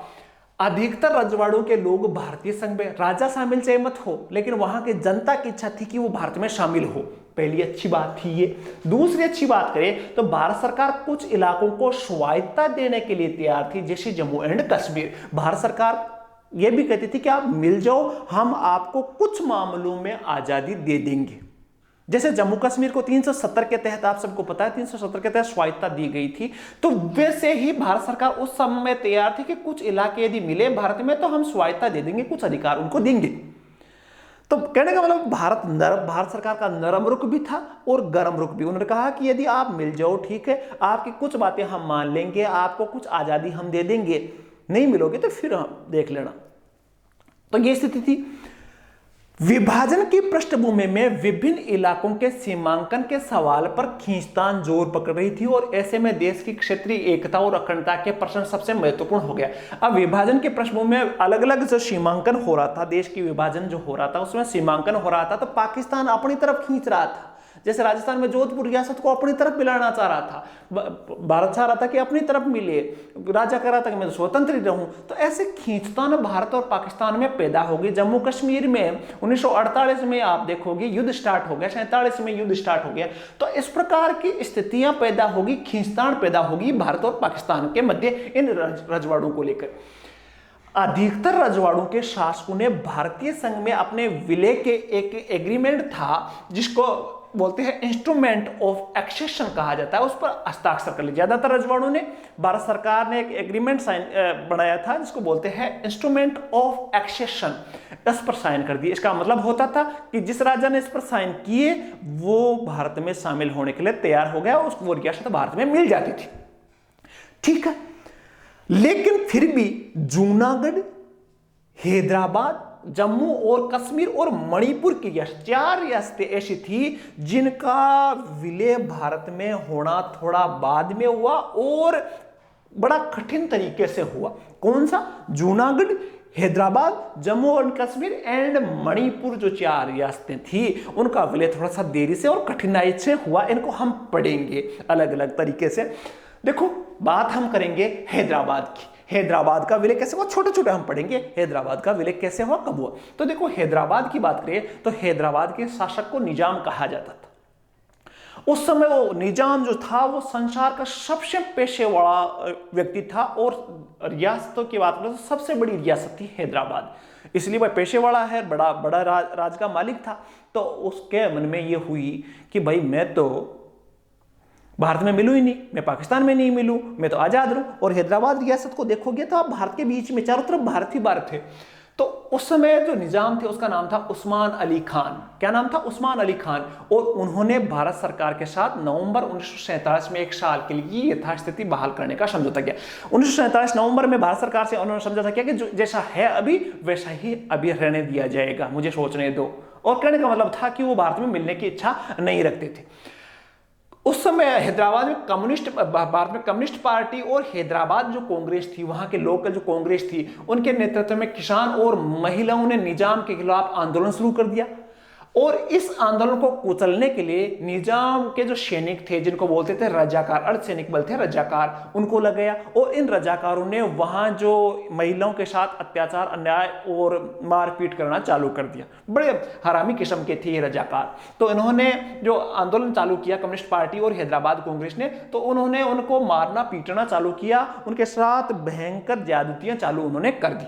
अधिकतर रजवाड़ों के लोग भारतीय संघ में, राजा शामिल चाहे मत हो, लेकिन वहां की जनता की इच्छा थी कि वो भारत में शामिल हो। पहली अच्छी बात थी ये। दूसरी अच्छी बात करें तो भारत सरकार कुछ इलाकों को स्वायत्तता देने के लिए तैयार थी, जैसे जम्मू एंड कश्मीर। भारत सरकार यह भी कहती थी कि आप मिल जाओ, हम आपको कुछ मामलों में आजादी दे देंगे। जैसे जम्मू कश्मीर को 370 के तहत, आप सबको पता है 370 के तहत स्वायत्तता दी गई थी, तो वैसे ही भारत सरकार उस समय में तैयार थी कि कुछ इलाके यदि मिले भारत में तो हम स्वायत्तता दे देंगे, कुछ अधिकार उनको देंगे। तो कहने का मतलब भारत सरकार का नरम रुख भी था और गर्म रुख भी। उन्होंने कहा कि यदि आप मिल जाओ ठीक है, आपकी कुछ बातें हम मान लेंगे, आपको कुछ आजादी हम दे देंगे, नहीं मिलोगे तो फिर हम देख लेना। तो ये स्थिति थी। विभाजन की पृष्ठभूमि में विभिन्न इलाकों के सीमांकन के सवाल पर खींचतान जोर पकड़ रही थी और ऐसे में देश की क्षेत्रीय एकता और अखंडता के प्रश्न सबसे महत्वपूर्ण हो गया। अब विभाजन के पृष्ठभूमि में अलग अलग जो सीमांकन हो रहा था, देश की विभाजन जो हो रहा था उसमें सीमांकन हो रहा था, तो पाकिस्तान अपनी तरफ खींच रहा था। जैसे राजस्थान में जोधपुर रियासत को अपनी तरफ मिलाना चाह रहा था, भारत चाह रहा था कि अपनी तरफ मिले, राजा कह रहा था कि मैं तो स्वतंत्र ही रहूं। तो ऐसे खींचतान भारत और पाकिस्तान में पैदा होगी। जम्मू कश्मीर में 1948 में आप देखोगे युद्ध स्टार्ट हो गया, 47 में युद्ध स्टार्ट हो गया। तो इस प्रकार की स्थितियां पैदा होगी, खींचतान पैदा होगी भारत और पाकिस्तान के मध्य इन रजवाड़ों को लेकर। अधिकतर रजवाड़ों के शासकों ने भारतीय संघ में अपने विलय के एक एग्रीमेंट था, जिसको बोलते हैं इंस्ट्रूमेंट ऑफ एक्सेशन कहा जाता है, उस पर हस्ताक्षर कर लिए। ज्यादातर रजवाड़ों ने, भारत सरकार ने एक एग्रीमेंट बनाया था जिसको बोलते हैं इंस्ट्रूमेंट ऑफ एक्सेशन, इस पर साइन कर दिए। इसका मतलब होता था कि जिस राजा ने इस पर साइन किए वो भारत में शामिल होने के लिए तैयार हो गया, उसको वो रियासत भारत में मिल जाती थी। ठीक है, लेकिन फिर भी जूनागढ़, हैदराबाद, जम्मू और कश्मीर और मणिपुर की रियासत, 4 रियासतें ऐसी थी जिनका विलय भारत में होना थोड़ा बाद में हुआ और बड़ा कठिन तरीके से हुआ। कौन सा? जूनागढ़, हैदराबाद, जम्मू एंड कश्मीर एंड मणिपुर, जो 4 रियासतें थी उनका विलय थोड़ा सा देरी से और कठिनाई से हुआ। इनको हम पढ़ेंगे अलग अलग तरीके से। देखो बात हम करेंगे हैदराबाद की। हैदराबाद का विलय कैसे हुआ, छोटे छोटे हम पढ़ेंगे हैदराबाद का विलय कैसे हुआ, कब हुआ। तो देखो हैदराबाद की बात करें तो हैदराबाद के शासक को निजाम कहा जाता था। उस समय वो निजाम जो था वो संसार का सबसे पेशे वाला व्यक्ति था, और रियासतों की बात करें तो सबसे बड़ी रियासत थी हैदराबाद, इसलिए वह पेशे वाला है, बड़ा बड़ा राज का मालिक था। तो उसके मन में ये हुई कि भाई मैं तो भारत में मिलूं ही नहीं, मैं पाकिस्तान में नहीं मिलूं, मैं तो आजाद रहूं। और हैदराबाद रियासत को देखोगे तो आप भारत के बीच में चारों तरफ भारत ही भारत थे। तो उस समय जो निजाम थे उसका नाम था उस्मान अली खान। क्या नाम था, उस्मान अली खान। और उन्होंने भारत सरकार के साथ नवंबर 1947 में एक साल के लिए यथास्थिति बहाल करने का समझौता किया। 1947 नवंबर में भारत सरकार से उन्होंने समझौता किया कि जो जैसा है अभी वैसा ही अभी रहने दिया जाएगा, मुझे सोचने दो। और कहने का मतलब था कि वो भारत में मिलने की इच्छा नहीं रखते थे। उस समय हैदराबाद में भारत में कम्युनिस्ट पार्टी और हैदराबाद जो कांग्रेस थी, वहां के लोकल जो कांग्रेस थी, उनके नेतृत्व में किसान और महिलाओं ने निजाम के खिलाफ आंदोलन शुरू कर दिया। और इस आंदोलन को कुचलने के लिए निजाम के जो सैनिक थे, जिनको बोलते थे रजाकार, अर्धसैनिक बल थे रजाकार, उनको लगाया। और इन रजाकारों ने वहां जो महिलाओं के साथ अत्याचार, अन्याय और मारपीट करना चालू कर दिया। बड़े हरामी किस्म के थे ये रजाकार। तो इन्होंने जो आंदोलन चालू किया कम्युनिस्ट पार्टी और हैदराबाद कांग्रेस ने, तो उन्होंने उनको मारना पीटना चालू किया, उनके साथ भयंकर ज्यादतियां चालू उन्होंने कर दी।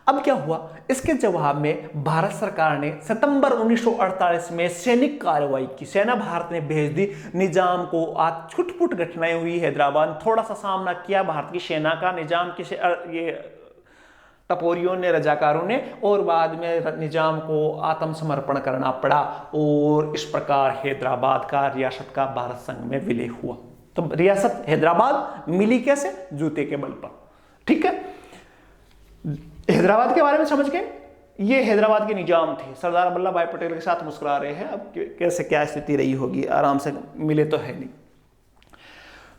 अब क्या हुआ, इसके जवाब में भारत सरकार ने सितंबर 1948 में सैनिक कार्रवाई की। सेना भारत ने भेज दी। निजाम को आज छुटपुट घटनाएं हुई, हैदराबाद थोड़ा सा सामना किया भारत की सेना का, निजाम की ये टपोरियों ने, रजाकारों ने, और बाद में निजाम को आत्मसमर्पण करना पड़ा। और इस प्रकार हैदराबाद का रियासत का भारत संघ में विलय हुआ। तो रियासत हैदराबाद मिली कैसे, जूते के बल पर। ठीक है, हैदराबाद के बारे में समझ गए। ये हैदराबाद के निजाम थे, सरदार वल्लभ भाई पटेल के साथ मुस्कुरा रहे हैं। अब कैसे क्या स्थिति रही होगी, आराम से मिले तो है नहीं।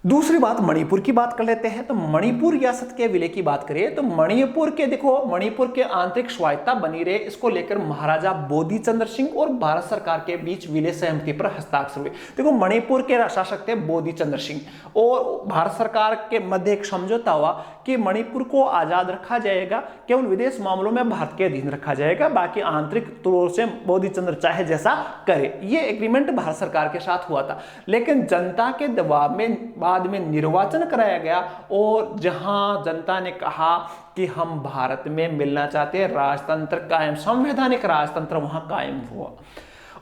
दूसरी बात, मणिपुर की बात कर लेते हैं। तो मणिपुर रियासत के विलय की बात करें तो मणिपुर के, देखो मणिपुर के आंतरिक स्वायत्तता बनी रहे, इसको लेकर महाराजा बोधि चंद्र सिंह और भारत सरकार के बीच विलय सहमति पर हस्ताक्षर हुए। देखो मणिपुर के शासक थे बोधि चंद्र सिंह, और भारत सरकार के मध्य एक समझौता हुआ कि मणिपुर को आजाद रखा जाएगा, केवल विदेश मामलों में भारत के अधीन रखा जाएगा, बाकी आंतरिक तौर से बोधि चंद्र चाहे जैसा करे। ये एग्रीमेंट भारत सरकार के साथ हुआ था। लेकिन जनता के दबाव में बाद में निर्वाचन कराया गया, और जहां जनता ने कहा कि हम भारत में मिलना चाहते हैं, राजतंत्र कायम, संवैधानिक राजतंत्र वहां कायम हुआ।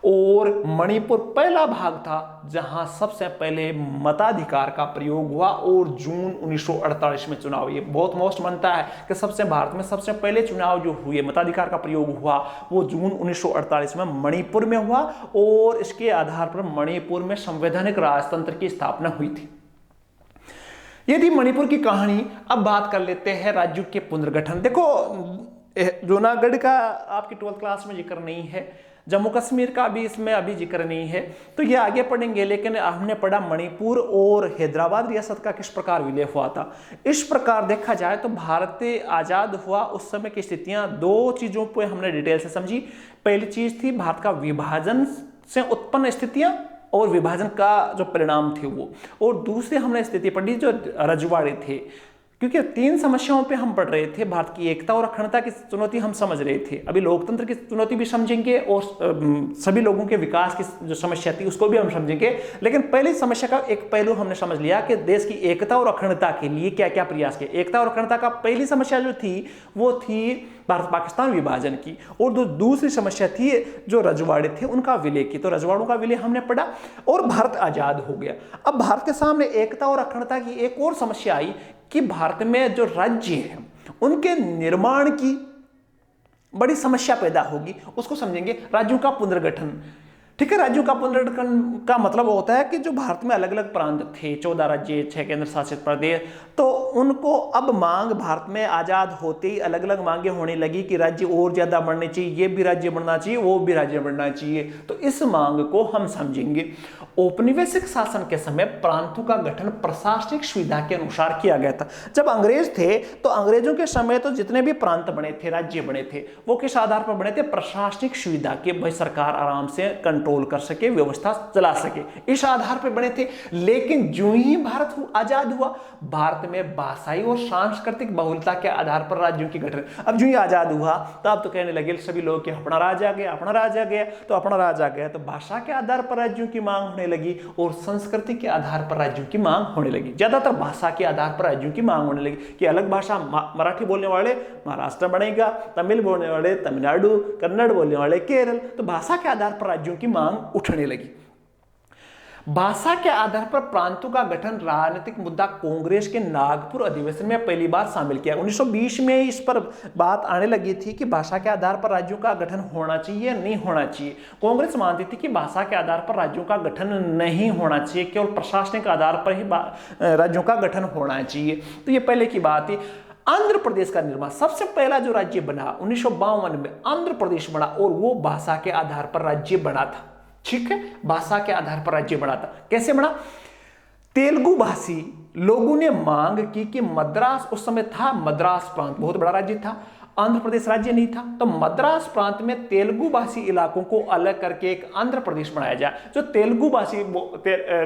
और मणिपुर पहला भाग था जहां सबसे पहले मताधिकार का प्रयोग हुआ, और जून 1948 में चुनाव, ये बहुत मोस्ट बनता है कि सबसे भारत में सबसे पहले चुनाव जो हुए, मताधिकार का प्रयोग हुआ, वो जून 1948 में मणिपुर में हुआ। और इसके आधार पर मणिपुर में संवैधानिक राजतंत्र की स्थापना हुई थी। ये थी मणिपुर की कहानी। अब बात कर लेते हैं राज्यों के पुनर्गठन। देखो जूनागढ़ का आपकी 12th क्लास में जिक्र नहीं है, जम्मू कश्मीर का भी इसमें अभी जिक्र नहीं है, तो ये आगे पढ़ेंगे। लेकिन हमने पढ़ा मणिपुर और हैदराबाद रियासत का किस प्रकार विलय हुआ था। इस प्रकार देखा जाए तो भारत आजाद हुआ, उस समय की स्थितियां दो चीजों पर हमने डिटेल से समझी। पहली चीज थी भारत का विभाजन से उत्पन्न स्थितियां और विभाजन का जो परिणाम थे वो, और दूसरे हमने स्थिति पढ़ी जो रजवाड़े थे, क्योंकि तीन समस्याओं पे हम पढ़ रहे थे। भारत की एकता और अखंडता की चुनौती हम समझ रहे थे, अभी लोकतंत्र की चुनौती भी समझेंगे, और सभी लोगों के विकास की जो समस्या थी उसको भी हम समझेंगे। लेकिन पहली समस्या का एक पहलू हमने समझ लिया कि देश की एकता और अखंडता के लिए क्या क्या प्रयास किए। एकता और अखंडता का पहली समस्या जो थी वो थी भारत पाकिस्तान विभाजन की, और जो दूसरी समस्या थी जो रजवाड़े थे उनका विलय की। तो रजवाड़ों का विलय हमने पढ़ा, और भारत आजाद हो गया। अब भारत के सामने एकता और अखंडता की एक और समस्या आई कि भारत में जो राज्य हैं उनके निर्माण की बड़ी समस्या पैदा होगी, उसको समझेंगे। राज्यों का पुनर्गठन, ठीक है। राज्यों का पुनर्गठन का मतलब होता है कि जो भारत में अलग अलग प्रांत थे, 14 राज्य, 6 केंद्र शासित प्रदेश, तो उनको अब मांग भारत में आजाद होते ही अलग अलग मांगे होने लगी कि राज्य और ज्यादा बढ़ने चाहिए, ये भी राज्य बढ़ना चाहिए, वो भी राज्य बढ़ना चाहिए। तो इस मांग को हम समझेंगे। औपनिवेशिक शासन के समय प्रांतों का गठन प्रशासनिक सुविधा के अनुसार किया गया था। जब अंग्रेज थे तो अंग्रेजों के समय तो जितने भी प्रांत बने थे, राज्य बने थे, वो किस आधार पर बने थे? प्रशासनिक सुविधा के, भाई सरकार आराम से कंट्रोल कर सके, व्यवस्था चला सके, इस आधार पर बने थे। लेकिन जो ही भारत आजाद हुआ, भारत में भाषाई और सांस्कृतिक बहुलता के आधार पर राज्यों की गठन। अब जो ही आजाद हुआ तो अब तो कहने लगे सभी लोग कि अपना राज आ गया, अपना राज आ गया, तो अपना राज आ गया तो भाषा के आधार पर राज्यों की मांग होने लगी और संस्कृति के आधार पर राज्यों की मांग होने लगी। ज्यादातर भाषा के आधार पर राज्यों की मांग होने लगी कि अलग भाषा, मराठी बोलने वाले महाराष्ट्र बनेगा, तमिल बोलने वाले तमिलनाडु, कन्नड़ बोलने वाले केरल, तो भाषा के आधार पर राज्यों की मांग उठने लगी। भाषा के आधार पर प्रांतों का गठन राजनीतिक मुद्दा कांग्रेस के नागपुर अधिवेशन में पहली बार शामिल किया। 1920 में इस पर बात आने लगी थी कि भाषा के आधार पर राज्यों का गठन होना चाहिए या नहीं होना चाहिए। कांग्रेस मानती थी कि भाषा के आधार पर राज्यों का गठन नहीं होना चाहिए, केवल प्रशासनिक आधार पर ही राज्यों का गठन होना चाहिए। तो ये पहले की बात थी। आंध्र प्रदेश का निर्माण, सबसे पहला जो राज्य बना 1952 में आंध्र प्रदेश बना और वो भाषा के आधार पर राज्य बना था। ठीक है, भाषा के आधार पर राज्य बना था। कैसे बना? तेलुगु भाषी लोगों ने मांग की कि मद्रास, उस समय था मद्रास प्रांत, बहुत बड़ा राज्य था, आंध्र प्रदेश राज्य नहीं था, तो मद्रास प्रांत में तेलुगु भाषी इलाकों को अलग करके एक आंध्र प्रदेश बनाया जाए। जो तेलुगु भाषी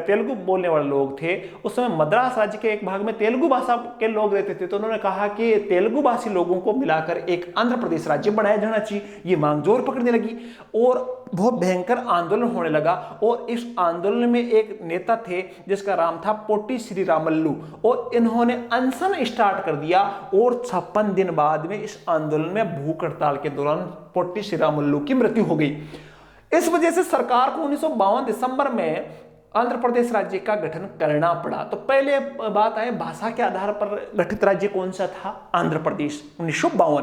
तेलुगु बोलने वाले लोग थे, उस समय मद्रास राज्य के एक भाग में तेलुगु भाषा के लोग रहते थे, तो उन्होंने कहा कि तेलुगु भाषी लोगों को मिलाकर एक आंध्र प्रदेश राज्य बनाया जाना चाहिए। ये मांग जोर पकड़ने लगी और बहुत भयंकर आंदोलन होने लगा। और इस आंदोलन में एक नेता थे जिसका नाम था पोटी श्रीरामल्लू, और इन्होंने अनशन स्टार्ट कर दिया और 56 दिन बाद में इस आंदोलन में भूख हड़ताल के दौरान पोटी श्रीरामल्लू की मृत्यु हो गई। इस वजह से सरकार को 1952 दिसंबर में आंध्र प्रदेश राज्य का गठन करना पड़ा। तो पहले बात है भाषा के आधार पर गठित राज्य कौन सा था? आंध्र प्रदेश, 1952।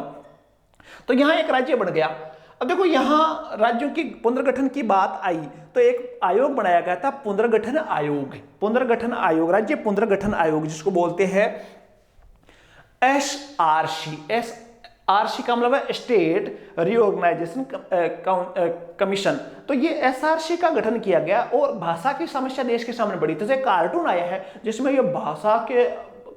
तो यहां एक राज्य बन गया। अब देखो यहां राज्यों की पुनर्गठन की बात आई तो एक आयोग बनाया गया था, पुनर्गठन आयोग। पुनर्गठन आयोग, राज्य पुनर्गठन आयोग, जिसको बोलते हैं SRC। SRC का मतलब है स्टेट रीऑर्गेनाइजेशन कमीशन। तो ये SRC का गठन किया गया और भाषा की समस्या देश के सामने बड़ी। तो एक कार्टून आया है जिसमें ये भाषा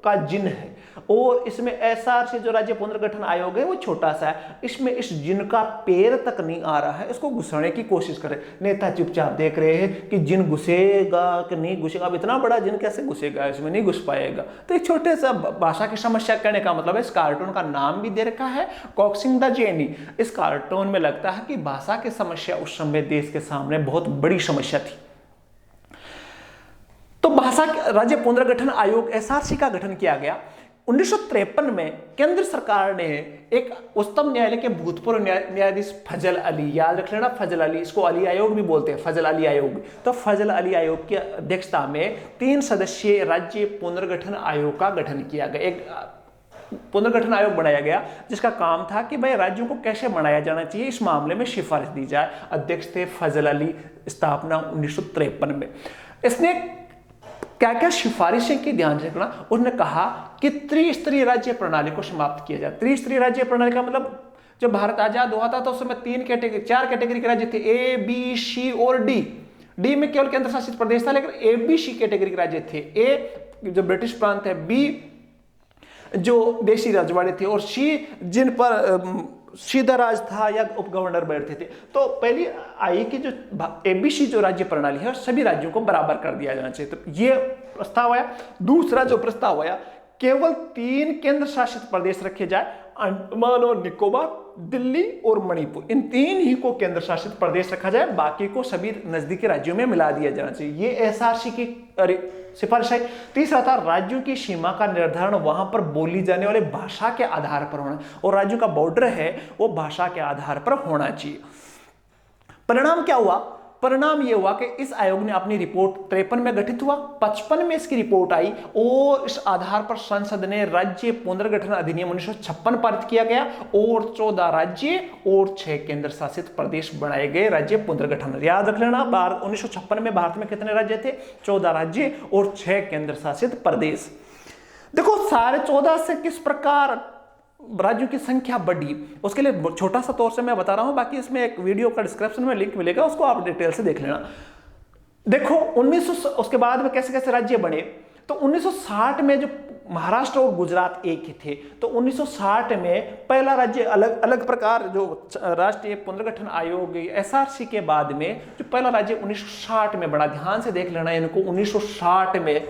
का जिन है और इसमें SRC जो राज्य पुनर्गठन आयोग है वो छोटा सा है, इसमें इस जिन का पैर तक नहीं आ रहा है, इसको घुसाने की कोशिश करे। नेता चुपचाप देख रहे हैं कि जिन घुसेगा कि नहीं घुसेगा। अब इतना बड़ा जिन कैसे घुसेगा, इसमें नहीं घुस पाएगा। तो एक छोटे सा भाषा की समस्या कहने का मतलब है, इस कार्टून का नाम भी दे रखा है कॉक्सिंग द जेनी। इस कार्टून में लगता है कि भाषा की समस्या उस समय देश के सामने बहुत बड़ी समस्या थी। तो भाषा राज्य पुनर्गठन आयोग SRC का गठन किया गया। 1953 में केंद्र सरकार ने एक उच्चतम न्यायालय के भूतपूर्व न्यायाधीश फजल अली, याद रख लेना फजल अली, इसको अली आयोग भी बोलते हैं, फजल अली आयोग। तो फजल अली आयोग की अध्यक्षता में 3 सदस्यीय राज्य पुनर्गठन आयोग का गठन किया गया। एक पुनर्गठन आयोग बनाया गया जिसका काम था कि भाई राज्यों को कैसे बनाया जाना चाहिए, इस मामले में सिफारिश दी जाए। अध्यक्ष थे फजल अली, स्थापना 1953 में। इसने क्या क्या सिफारिशें की ध्यान रखना, उन्होंने कहा कि त्रिस्तरीय राज्य प्रणाली को समाप्त किया जाए। त्रिस्तरीय राज्य प्रणाली का मतलब, जब भारत आजाद हुआ था तो उस समय 4 कैटेगरी के राज्य थे, A, B, C और D। D में केवल केंद्र शासित प्रदेश था, लेकिन A, B, C कैटेगरी के राज्य थे। A जो ब्रिटिश प्रांत है, B जो देशी रजवाड़े थे, और C जिन पर सीधा राज था या उप गवर्नर बैठते थे। तो पहली आई कि जो ABC जो राज्य प्रणाली है सभी राज्यों को बराबर कर दिया जाना चाहिए। तो ये प्रस्ताव आया। दूसरा जो प्रस्ताव आया, केवल 3 केंद्र शासित प्रदेश रखे जाए, अंडमान और निकोबार, दिल्ली और मणिपुर, इन 3 ही को केंद्र शासित प्रदेश रखा जाए, बाकी को सभी नजदीकी राज्यों में मिला दिया जाना चाहिए। ये SRC की सिफारिश है। तीसरा था राज्यों की सीमा का निर्धारण वहां पर बोली जाने वाले भाषा के आधार पर होना, और राज्यों का बॉर्डर है वो भाषा के आधार पर होना चाहिए। परिणाम क्या हुआ? परिणाम यह हुआ कि इस आयोग ने अपनी रिपोर्ट 53 में गठित हुआ, 55 में इसकी रिपोर्ट आई और इस आधार पर संसद ने राज्य पुनर्गठन अधिनियम 1956 पारित किया गया और 14 राज्य और 6 केंद्र शासित प्रदेश बनाए गए राज्य पुनर्गठन। याद रख लेना, 1956 में भारत में कितने राज्य थे? 14 राज्य और 6 केंद्र शासित प्रदेश। देखो सारे 14 से किस प्रकार राज्यों की संख्या बढ़ी, उसके लिए छोटा सा तौर से मैं बता रहा हूं, बाकी इसमें एक वीडियो का डिस्क्रिप्शन में लिंक मिलेगा, उसको आप डिटेल से देख लेना। देखो 1900 उसके बाद में कैसे कैसे राज्य बने। तो 1960 में जो महाराष्ट्र और गुजरात एक ही थे, तो 1960 में पहला राज्य अलग अलग प्रकार जो राष्ट्रीय पुनर्गठन आयोग एसआरसी के बाद में जो पहला राज्य 1960 में बना। ध्यान से देख लेना इनको, 1960 में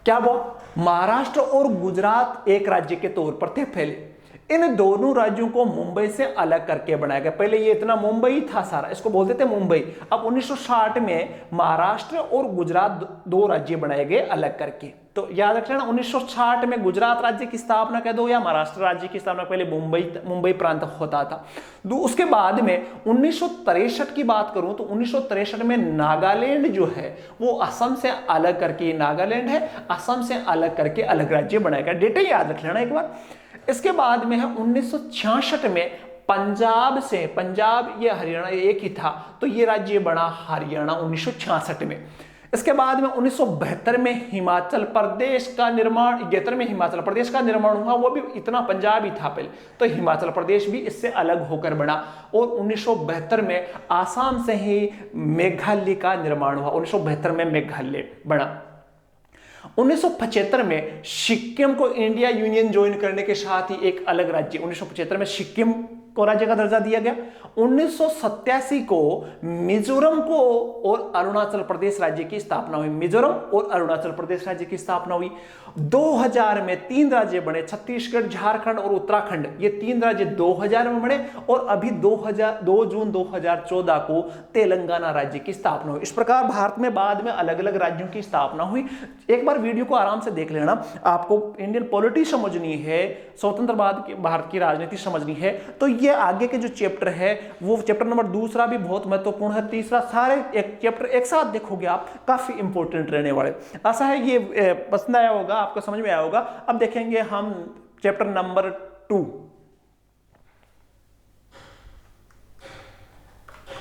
क्या हुआ, महाराष्ट्र और गुजरात एक राज्य के तौर पर थे पहले। इन दोनों राज्यों को मुंबई से अलग करके बनाया गया। पहले ये इतना मुंबई था सारा, इसको बोलते थे मुंबई। अब 1960 में महाराष्ट्र और गुजरात दो राज्य बनाए गए अलग करके। तो याद रख लेना 1960 में गुजरात राज्य की स्थापना कह दो या महाराष्ट्र राज्य की स्थापना, पहले मुंबई प्रांत होता था। उसके बाद में 1963 की बात करूं तो 1963 में नागालैंड जो है वो असम से अलग करके, नागालैंड है असम से अलग करके अलग राज्य बनाया गया। डेटा याद रख लेना एक बार। इसके बाद में है 1966 में पंजाब ये हरियाणा एक ही था, तो ये राज्य बना हरियाणा 1966 में। इसके बाद में 1972 में हिमाचल प्रदेश का निर्माण, 71 में हिमाचल प्रदेश का निर्माण हुआ, वो भी इतना पंजाब ही था पहले, तो हिमाचल प्रदेश भी इससे अलग होकर बना। और 1972 में आसाम से ही मेघालय का निर्माण हुआ, 1972 में मेघालय बना। 1975 में सिक्किम को इंडिया यूनियन ज्वाइन करने के साथ ही एक अलग राज्य, 1975 में सिक्किम को राज्य का दर्जा दिया गया। 1987 को मिजोरम को और अरुणाचल प्रदेश राज्य की स्थापना हुई, मिजोरम और अरुणाचल प्रदेश राज्य की स्थापना हुई। 2000 में 3 राज्य बने, छत्तीसगढ़, झारखंड और उत्तराखंड, ये 3 राज्य 2000 में बने। और अभी 2 जून 2014 को तेलंगाना राज्य की स्थापना हुई। इस प्रकार भारत में बाद में अलग अलग राज्यों की स्थापना हुई। एक बार वीडियो को आराम से देख लेना, आपको इंडियन पॉलिटी समझनी है, स्वतंत्र भारत की राजनीति समझनी है, तो ये आगे के जो चैप्टर है वो चैप्टर नंबर 2 भी बहुत महत्वपूर्ण है, 3 सारे एक चैप्टर एक साथ देखोगे आप, काफी इंपॉर्टेंट रहने वाले। ऐसा है ये पसंद आया होगा, आपको समझ में आया होगा। अब देखेंगे हम चैप्टर नंबर 2।